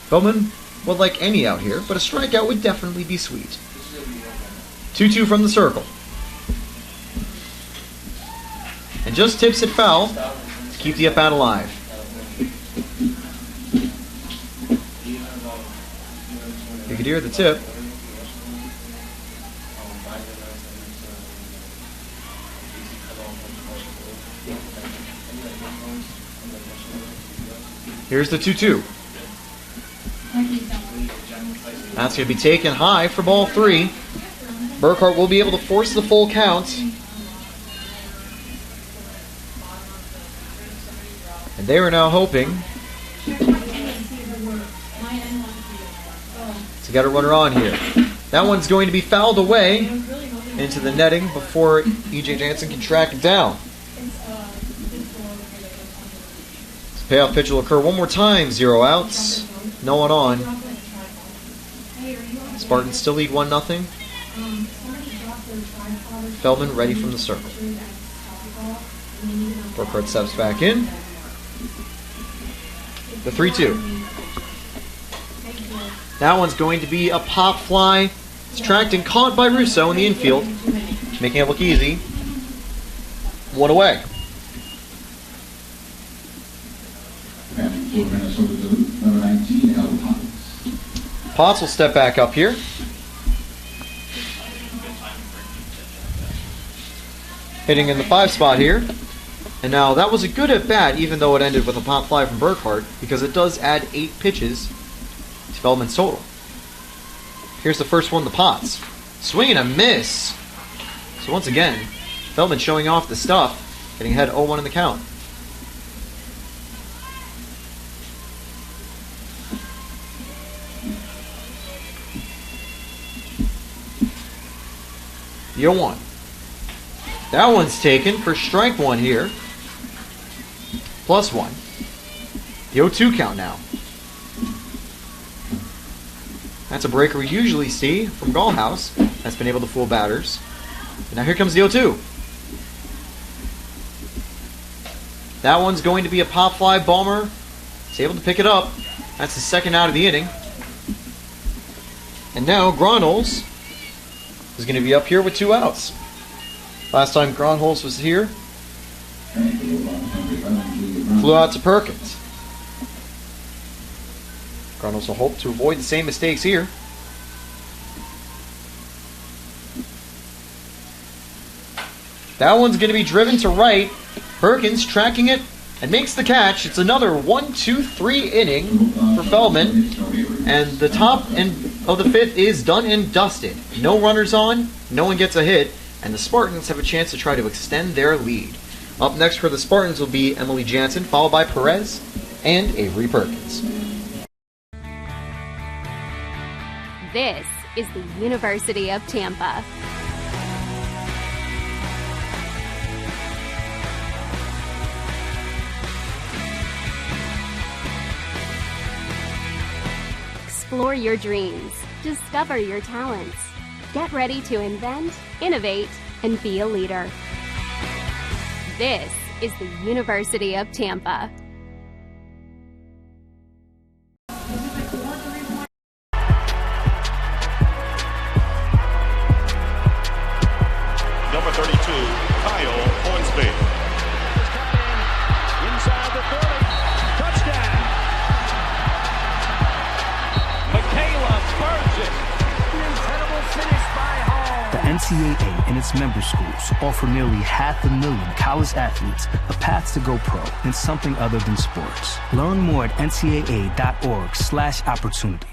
Feldman would like any out here, but a strikeout would definitely be sweet. 2-2 from the circle. And just tips it foul to keep the at-bat alive. You could hear the tip. Here's the 2-2. That's going to be taken high for ball 3. Burkhart will be able to force the full count. And they are now hoping to get a runner on here. That one's going to be fouled away into the netting before E.J. Jansen can track it down. This payoff pitch will occur one more time. 0 outs. No one on. Spartans still lead 1-0. Feldman ready from the circle. Burkhart steps back in. The 3-2. That one's going to be a pop fly. It's tracked and caught by Russo in the infield, making it look easy. 1 away. Potts will step back up here. Hitting in the 5 spot here. And now that was a good at bat, even though it ended with a pop fly from Burkhart, because it does add 8 pitches to Feldman's total. Here's the first one, the Potts. Swing and a miss. So once again, Feldman showing off the stuff, getting ahead 0-1 in the count. The 0-1. That one's taken for strike 1 here. +1. The 0-2 count now. That's a breaker we usually see from Gallhouse. That's been able to fool batters. And now here comes the 0-2. That one's going to be a pop fly. Ballmer is able to pick it up. That's the second out of the inning. And now Gronholz is going to be up here with 2 outs. Last time Gronholz was here, flew out to Perkins. Gronholz will hope to avoid the same mistakes here. That one's going to be driven to right. Perkins tracking it and makes the catch. It's another 1-2-3 inning for Feldman. And the top of the 5th is done and dusted. No runners on, no one gets a hit, and the Spartans have a chance to try to extend their lead. Up next for the Spartans will be Emily Jansen, followed by Perez and Avery Perkins. This is the University of Tampa. Explore your dreams. Discover your talents. Get ready to invent, innovate, and be a leader. This is the University of Tampa. Number 32, Kyle Hornsby. Inside the 30. Touchdown. Michaela Burgess. Incredible finish by Hall. The NCAA and its member schools offer nearly 500,000 college athletes a path to go pro in something other than sports. Learn more at ncaa.org/opportunity.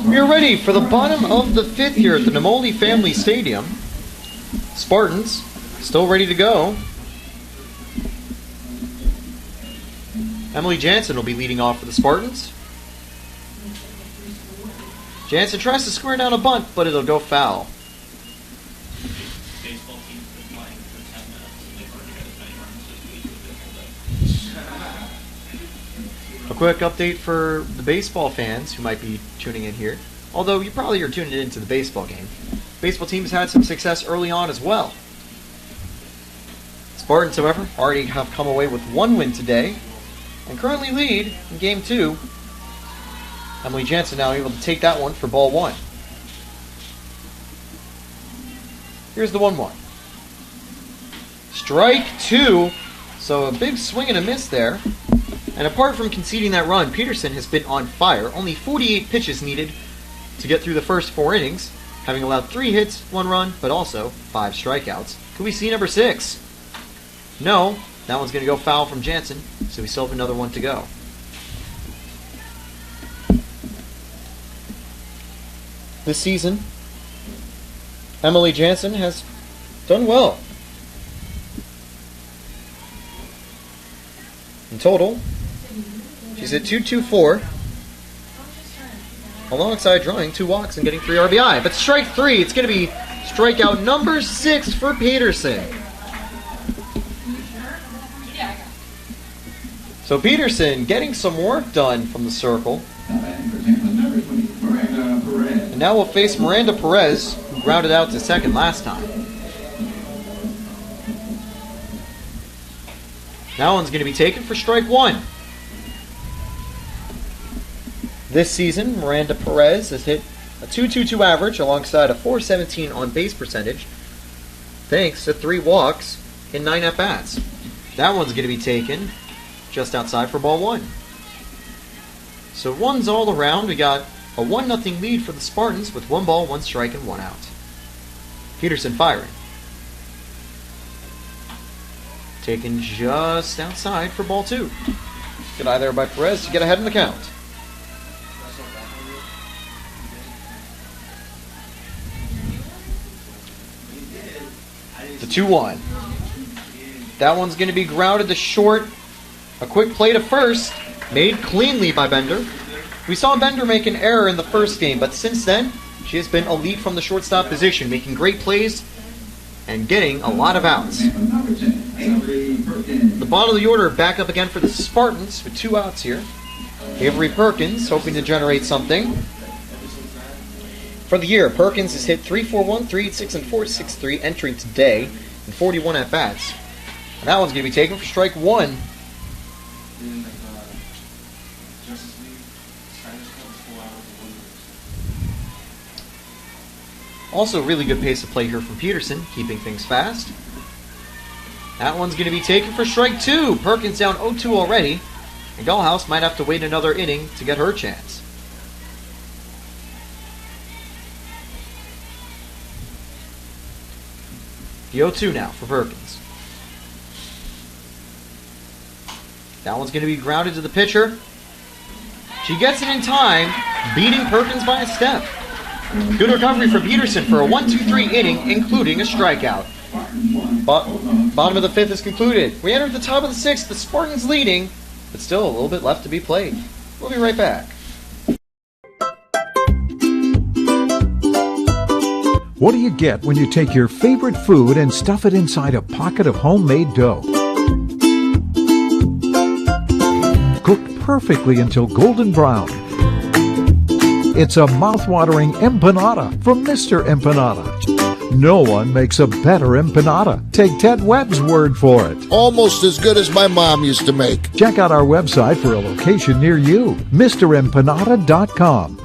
We are ready for the bottom of the 5th here at the Namoli Family Stadium. Spartans still ready to go. Emily Jansen will be leading off for the Spartans. Jansen tries to square down a bunt, but it'll go foul. A quick update for the baseball fans who might be tuning in here. Although you probably are tuning into the baseball game. Baseball team has had some success early on as well. Spartans, however, already have come away with 1 win today and currently lead in Game 2. Emily Jansen now able to take that one for ball 1. Here's the 1-1. Strike 2. So a big swing and a miss there. And apart from conceding that run, Peterson has been on fire. Only 48 pitches needed to get through the first 4 innings, having allowed 3 hits, 1 run, but also 5 strikeouts. Could we see number 6? No. That one's going to go foul from Jansen, so we still have another one to go. This season, Emily Jansen has done well. In total, she's at .224, alongside drawing 2 walks and getting 3 RBI. But strike 3, it's going to be strikeout number 6 for Peterson. So Peterson getting some work done from the circle. And now we'll face Miranda Perez, who grounded out to second last time. That one's going to be taken for strike 1. This season, Miranda Perez has hit a .222 average alongside a .417 on-base percentage, thanks to 3 walks in 9 at-bats. That one's going to be taken just outside for ball 1. So runs all around. We got a 1-0 lead for the Spartans with 1 ball, 1 strike, and 1 out. Peterson firing. Taken just outside for ball 2. Good eye there by Perez to get ahead in the count. The 2-1. That one's going to be grounded to short. A quick play to first, made cleanly by Bender. We saw Bender make an error in the first game, but since then, she has been elite from the shortstop position, making great plays and getting a lot of outs. The bottom of the order back up again for the Spartans with 2 outs here. Avery Perkins hoping to generate something. For the year, Perkins has hit .341, .386, and .463 entering today in 41 at-bats. And that one's going to be taken for strike 1. Also, really good pace of play here from Peterson, keeping things fast. That one's going to be taken for strike 2. Perkins down 0-2 already, and Gallhouse might have to wait another inning to get her chance. The 0-2 now for Perkins. That one's going to be grounded to the pitcher. She gets it in time, beating Perkins by a step. Good recovery for Peterson for a 1-2-3 inning, including a strikeout. Bottom of the 5th is concluded. We enter the top of the 6th, the Spartans leading, but still a little bit left to be played. We'll be right back. What do you get when you take your favorite food and stuff it inside a pocket of homemade dough? Cooked perfectly until golden brown. It's a mouth-watering empanada from Mr. Empanada. No one makes a better empanada. Take Ted Webb's word for it. Almost as good as my mom used to make. Check out our website for a location near you, MrEmpanada.com.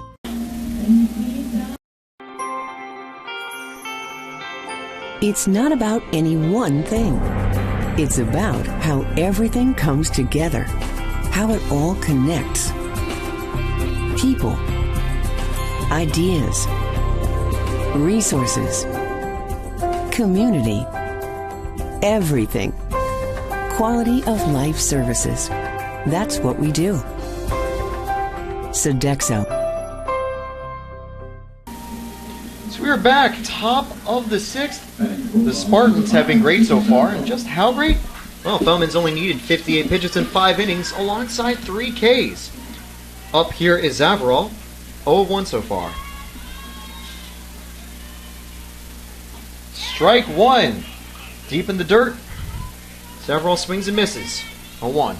It's not about any one thing. It's about how everything comes together, how it all connects. People, ideas, resources, community, everything. Quality of life services. That's what we do. Sodexo. So we're back, top of the 6th. The Spartans have been great so far, and just how great? Well, Feldman's only needed 58 pitches in 5 innings alongside 3 Ks. Up here is Zavarol, 0-1 so far. Strike 1. Deep in the dirt. Zavarol swings and misses. 0-1.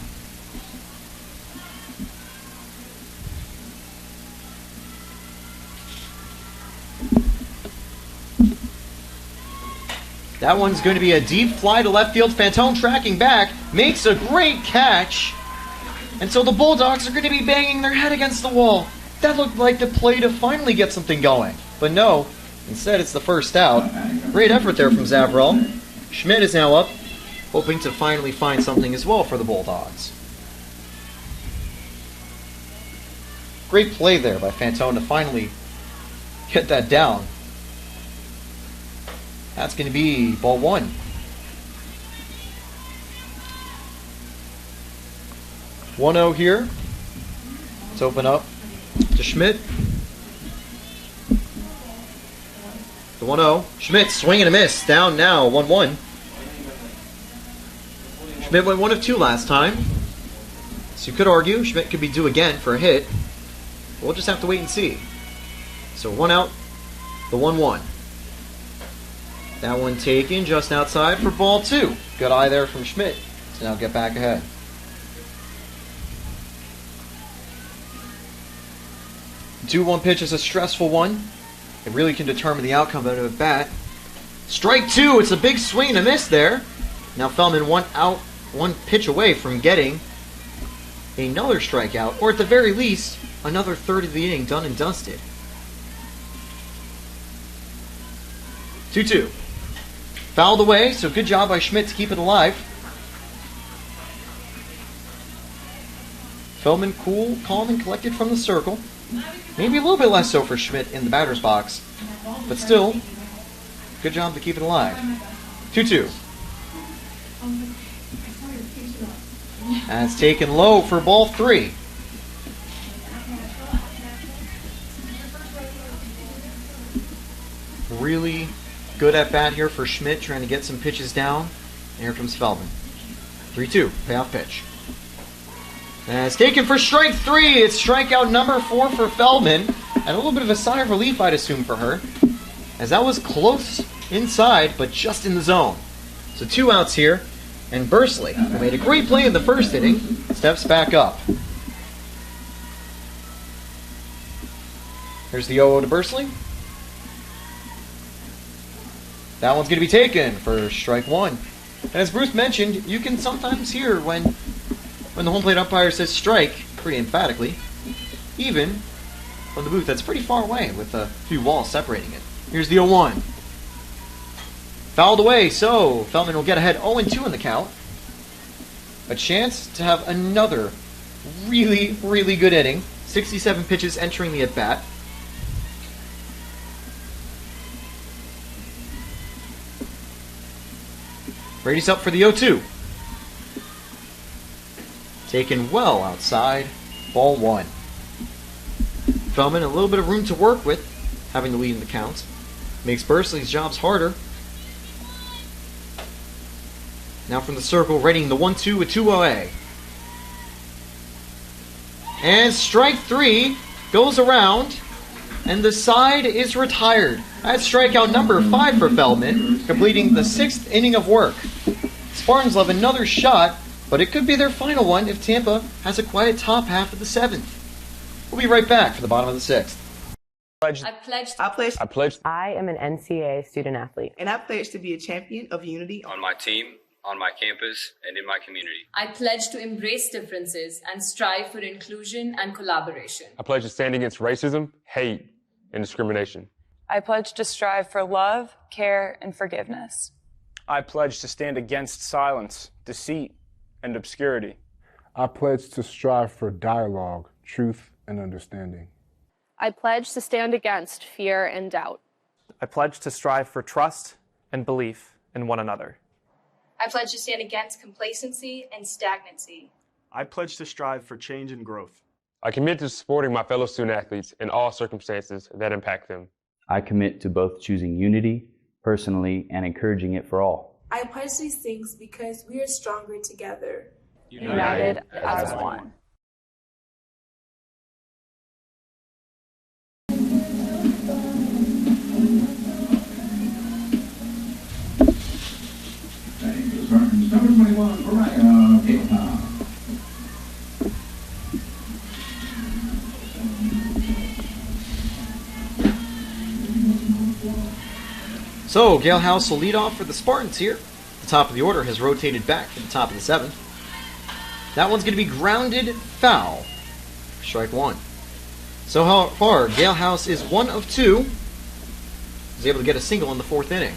That one's going to be a deep fly to left field. Fantone tracking back, makes a great catch. And so the Bulldogs are going to be banging their head against the wall. That looked like the play to finally get something going. But no, instead it's the first out. Great effort there from Zavral. Schmidt is now up, hoping to finally find something as well for the Bulldogs. Great play there by Fantone to finally get that down. That's going to be ball one. 1-0 here. Let's open up to Schmidt. The 1-0. Schmidt swing and a miss. Down now, 1-1. Schmidt went 1 of 2 last time. So you could argue Schmidt could be due again for a hit. We'll just have to wait and see. So 1 out, the 1-1. That one taken just outside for ball 2. Good eye there from Schmidt to now get back ahead. The 2-1 pitch is a stressful one. It really can determine the outcome of a bat. Strike 2, it's a big swing and a miss there. Now Feldman 1 out, 1 pitch away from getting another strikeout, or at the very least, another third of the inning done and dusted. 2-2. Fouled away, so good job by Schmidt to keep it alive. Feldman cool, calm, and collected from the circle. Maybe a little bit less so for Schmidt in the batter's box, but still, good job to keep it alive. 2-2. That's taken low for ball 3. Really good at bat here for Schmidt, trying to get some pitches down. And here comes Feldman. 3-2, payoff pitch. And it's taken for strike 3. It's strikeout number 4 for Feldman. And a little bit of a sigh of relief, I'd assume, for her, as that was close inside, but just in the zone. So 2 outs here. And Bursley, who made a great play in the first inning, steps back up. Here's the 0-0 to Bursley. That one's going to be taken for strike 1. And as Bruce mentioned, you can sometimes hear when the home plate umpire says strike, pretty emphatically, even from the booth that's pretty far away with a few walls separating it. Here's the 0-1. Fouled away, so Feldman will get ahead 0-2 in the count. A chance to have another really, really good inning. 67 pitches entering the at-bat. Brady's up for the 0-2. Taken well outside. Ball 1. Feldman a little bit of room to work with, having the lead in the count. Makes Bursley's jobs harder. Now from the circle, readying the 1-2 with 2-0A. And strike 3 goes around, and the side is retired. That's strikeout number 5 for Feldman, completing the 6th inning of work. Spartans will have another shot, but it could be their final one if Tampa has a quiet top half of the 7th. We'll be right back for the bottom of the 6th. I am an NCAA student athlete. And I pledge to be a champion of unity on my team, on my campus, and in my community. I pledge to embrace differences and strive for inclusion and collaboration. I pledge to stand against racism, hate, and discrimination. I pledge to strive for love, care, and forgiveness. I pledge to stand against silence, deceit, and obscurity. I pledge to strive for dialogue, truth, and understanding. I pledge to stand against fear and doubt. I pledge to strive for trust and belief in one another. I pledge to stand against complacency and stagnancy. I pledge to strive for change and growth. I commit to supporting my fellow student athletes in all circumstances that impact them. I commit to both choosing unity personally and encouraging it for all. I pledge these things because we are stronger together. United as one. Number 21, Mariah Gaetano. So, Gale House will lead off for the Spartans here. The top of the order has rotated back to the top of the 7th. That one's going to be grounded foul. Strike 1. So far, Gale House is 1 of 2. Was able to get a single in the 4th inning.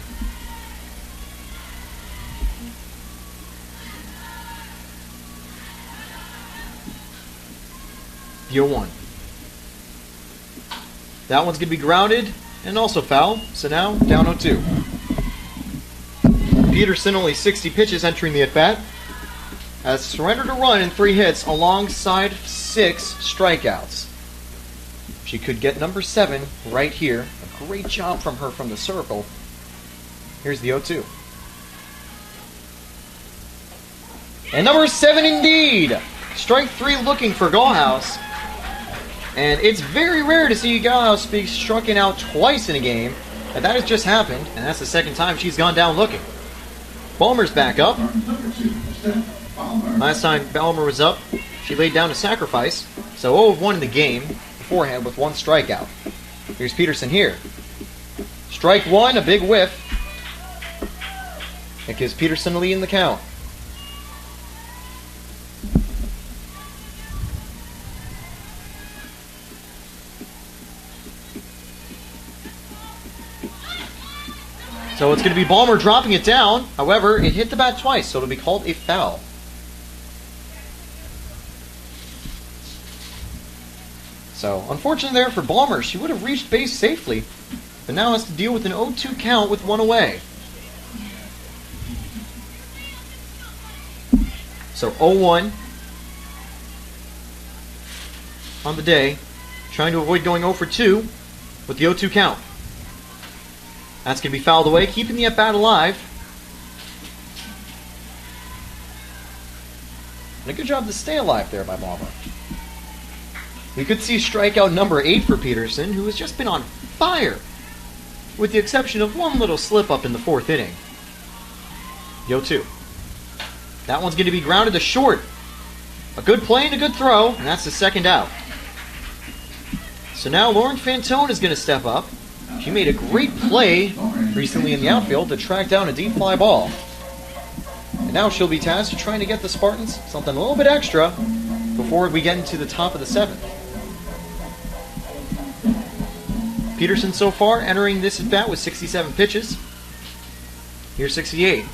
The 0-1. That one's going to be grounded and also foul. So now, down 0-2. Peterson, only 60 pitches entering the at-bat, has surrendered a run in 3 hits alongside 6 strikeouts. She could get number 7 right here. A great job from her from the circle. Here's the 0-2. And number 7 indeed! Strike 3 looking for Gallhouse. And it's very rare to see Gallhouse be struck out twice in a game. And that has just happened, and that's the 2nd time she's gone down looking. Balmer's back up. Last time Balmer was up, she laid down a sacrifice. So 0 of 1 in the game beforehand with 1 strikeout. Here's Peterson here. Strike 1, a big whiff. That gives Peterson a lead in the count. So it's going to be Balmer dropping it down. However, it hit the bat twice, so it'll be called a foul. So, unfortunately there for Balmer, she would have reached base safely, but now has to deal with an 0-2 count with 1 away. So 0-1 on the day, trying to avoid going 0 for 2 with the 0-2 count. That's going to be fouled away, keeping the at-bat alive. And a good job to stay alive there by Balmer. We could see strikeout number 8 for Peterson, who has just been on fire, with the exception of 1 little slip-up in the 4th inning. 0-2. That one's going to be grounded to short. A good play and a good throw, and that's the 2nd out. So now Lauren Fantone is going to step up. She made a great play recently in the outfield to track down a deep fly ball. And now she'll be tasked with trying to get the Spartans something a little bit extra before we get into the top of the 7th. Peterson so far entering this at bat with 67 pitches. Here's 68.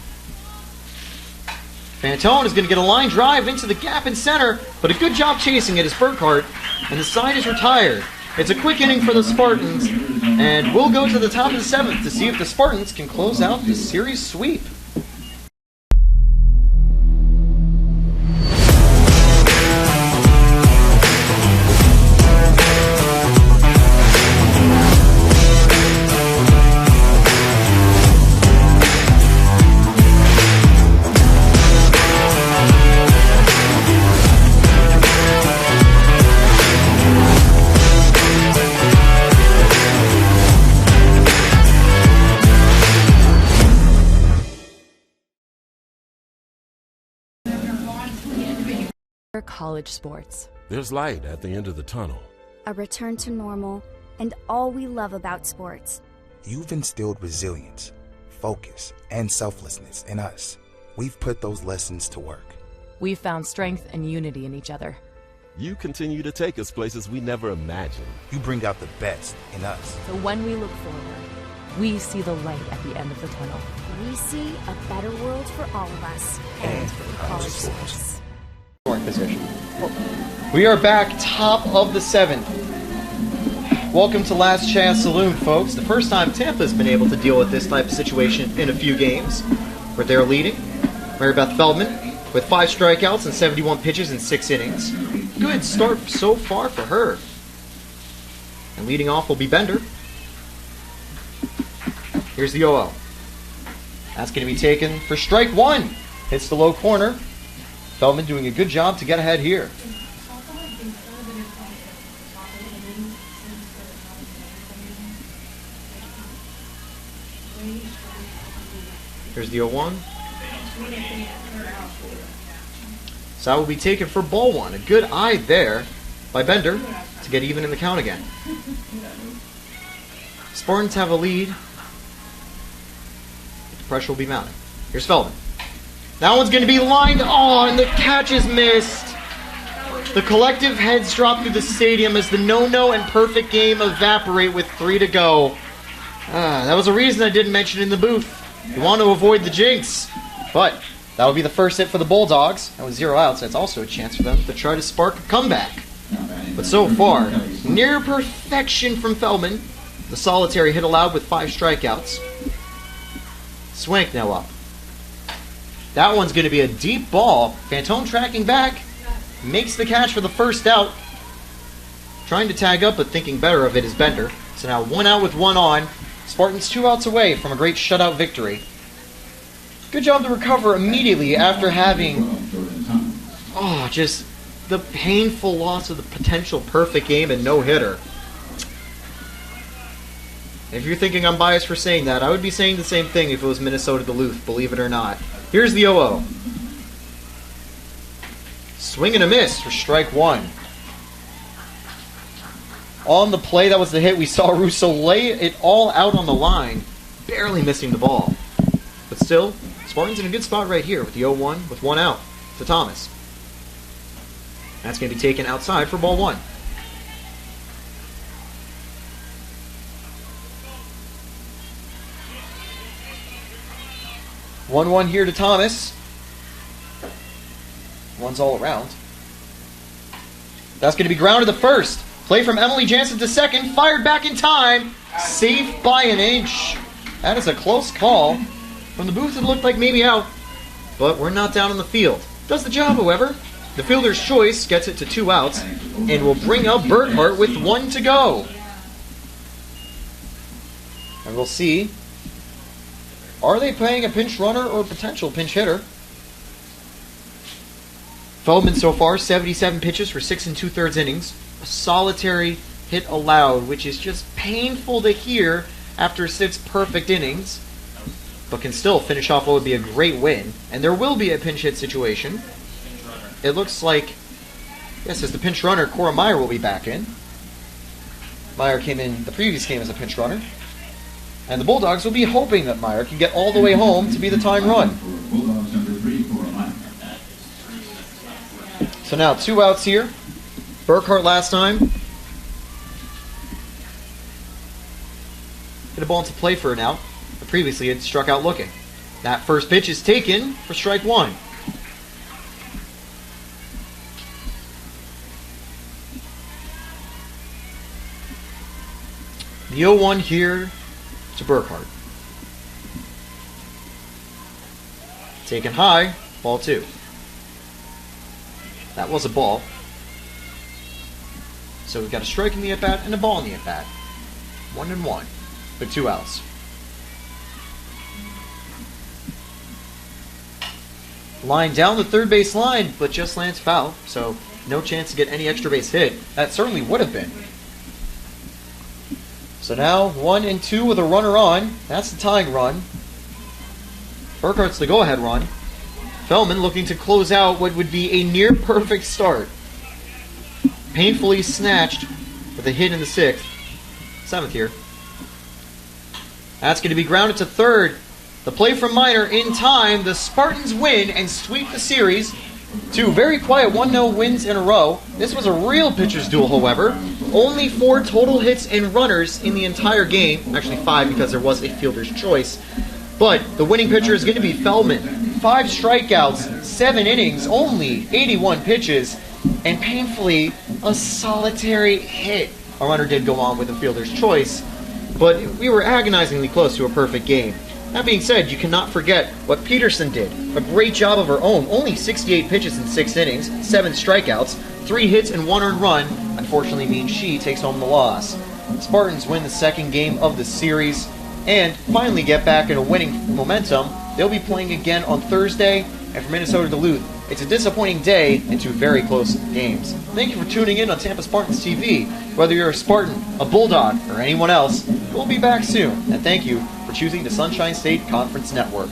Fantone is going to get a line drive into the gap in center, but a good job chasing it is Burkhart, and the side is retired. It's a quick inning for the Spartans, and we'll go to the top of the 7th to see if the Spartans can close out the series sweep. College sports. There's light at the end of the tunnel. A return to normal, and all we love about sports. You've instilled resilience, focus, and selflessness in us. We've put those lessons to work. We've found strength and unity in each other. You continue to take us places we never imagined. You bring out the best in us. So when we look forward, we see the light at the end of the tunnel. We see a better world for all of us and for college sports. Position. We are back top of the 7th. Welcome to Last Chance Saloon, folks. The first time Tampa's been able to deal with this type of situation in a few games, where they're leading. Mary Beth Feldman with 5 strikeouts and 71 pitches in 6 innings. Good start so far for her. And leading off will be Bender. Here's the 0-0. That's going to be taken for strike 1. Hits the low corner. Feldman doing a good job to get ahead here. Here's the 0-1. So that will be taken for ball 1. A good eye there by Bender to get even in the count again. Spartans have a lead Pressure will be mounted. Here's Feldman. That one's going to be lined on. The catch is missed. The collective heads drop through the stadium as the no-no and perfect game evaporate with 3 to go. That was a reason I didn't mention it in the booth. You want to avoid the jinx. But that will be the first hit for the Bulldogs. And with 0 outs, that's also a chance for them to try to spark a comeback. But so far, near perfection from Feldman. The solitary hit allowed with 5 strikeouts. Swank now up. That one's going to be a deep ball. Fantone tracking back. Makes the catch for the first out. Trying to tag up, but thinking better of it is Bender. So now 1 out with 1 on. Spartans 2 outs away from a great shutout victory. Good job to recover immediately after having just the painful loss of the potential perfect game and no-hitter. If you're thinking I'm biased for saying that, I would be saying the same thing if it was Minnesota Duluth, believe it or not. Here's the 0-0. Swing and a miss for strike 1. On the play, that was the hit. We saw Russo lay it all out on the line, barely missing the ball. But still, Spartans in a good spot right here with the 0-1 with 1 out to Thomas. That's going to be taken outside for ball 1. One here to Thomas. One's all around. That's going to be grounded to first. Play from Emily Jansen to second. Fired back in time. Safe by an inch. That is a close call. From the booth, it looked like maybe out. But we're not down on the field. Does the job, however. The fielder's choice gets it to 2 outs and will bring up Burkhart with 1 to go. And we'll see. Are they playing a pinch runner or a potential pinch hitter? Feldman so far, 77 pitches for 6 2/3 innings. A solitary hit allowed, which is just painful to hear after 6 perfect innings, but can still finish off what would be a great win. And there will be a pinch hit situation. It looks like, yes, as the pinch runner, Cora Meyer will be back in. Meyer came in the previous game as a pinch runner. And the Bulldogs will be hoping that Meyer can get all the way home to be the tying run. So now 2 outs here. Burkhart last time. Hit a ball into play for an out. But previously it struck out looking. That first pitch is taken for strike 1. The 0-1 here to Burkhart. Taken high, ball 2. That was a ball. So we've got a strike in the at-bat and a ball in the at-bat. 1-1 with 2 outs. Line down the third base line, but just lands foul, so no chance to get any extra base hit. That certainly would have been. So now 1-2 with a runner on. That's the tying run. Burkhart's the go-ahead run. Feldman looking to close out what would be a near-perfect start. Painfully snatched with a hit in the 6th. 7th here. That's going to be grounded to third. The play from Miner in time. The Spartans win and sweep the series. 2 very quiet 1-0 wins in a row. This was a real pitcher's duel, however. Only 4 total hits and runners in the entire game. Actually 5 because there was a fielder's choice. But the winning pitcher is going to be Feldman. 5 strikeouts, 7 innings, only 81 pitches, and painfully a solitary hit. A runner did go on with a fielder's choice, but we were agonizingly close to a perfect game. That being said, you cannot forget what Peterson did. A great job of her own. Only 68 pitches in 6 innings, 7 strikeouts, 3 hits and 1 earned run. Unfortunately means she takes home the loss. Spartans win the second game of the series and finally get back in a winning momentum. They'll be playing again on Thursday, and for Minnesota Duluth, it's a disappointing day and 2 very close games. Thank you for tuning in on Tampa Spartans TV. Whether you're a Spartan, a Bulldog, or anyone else, we'll be back soon. And thank you for choosing the Sunshine State Conference Network.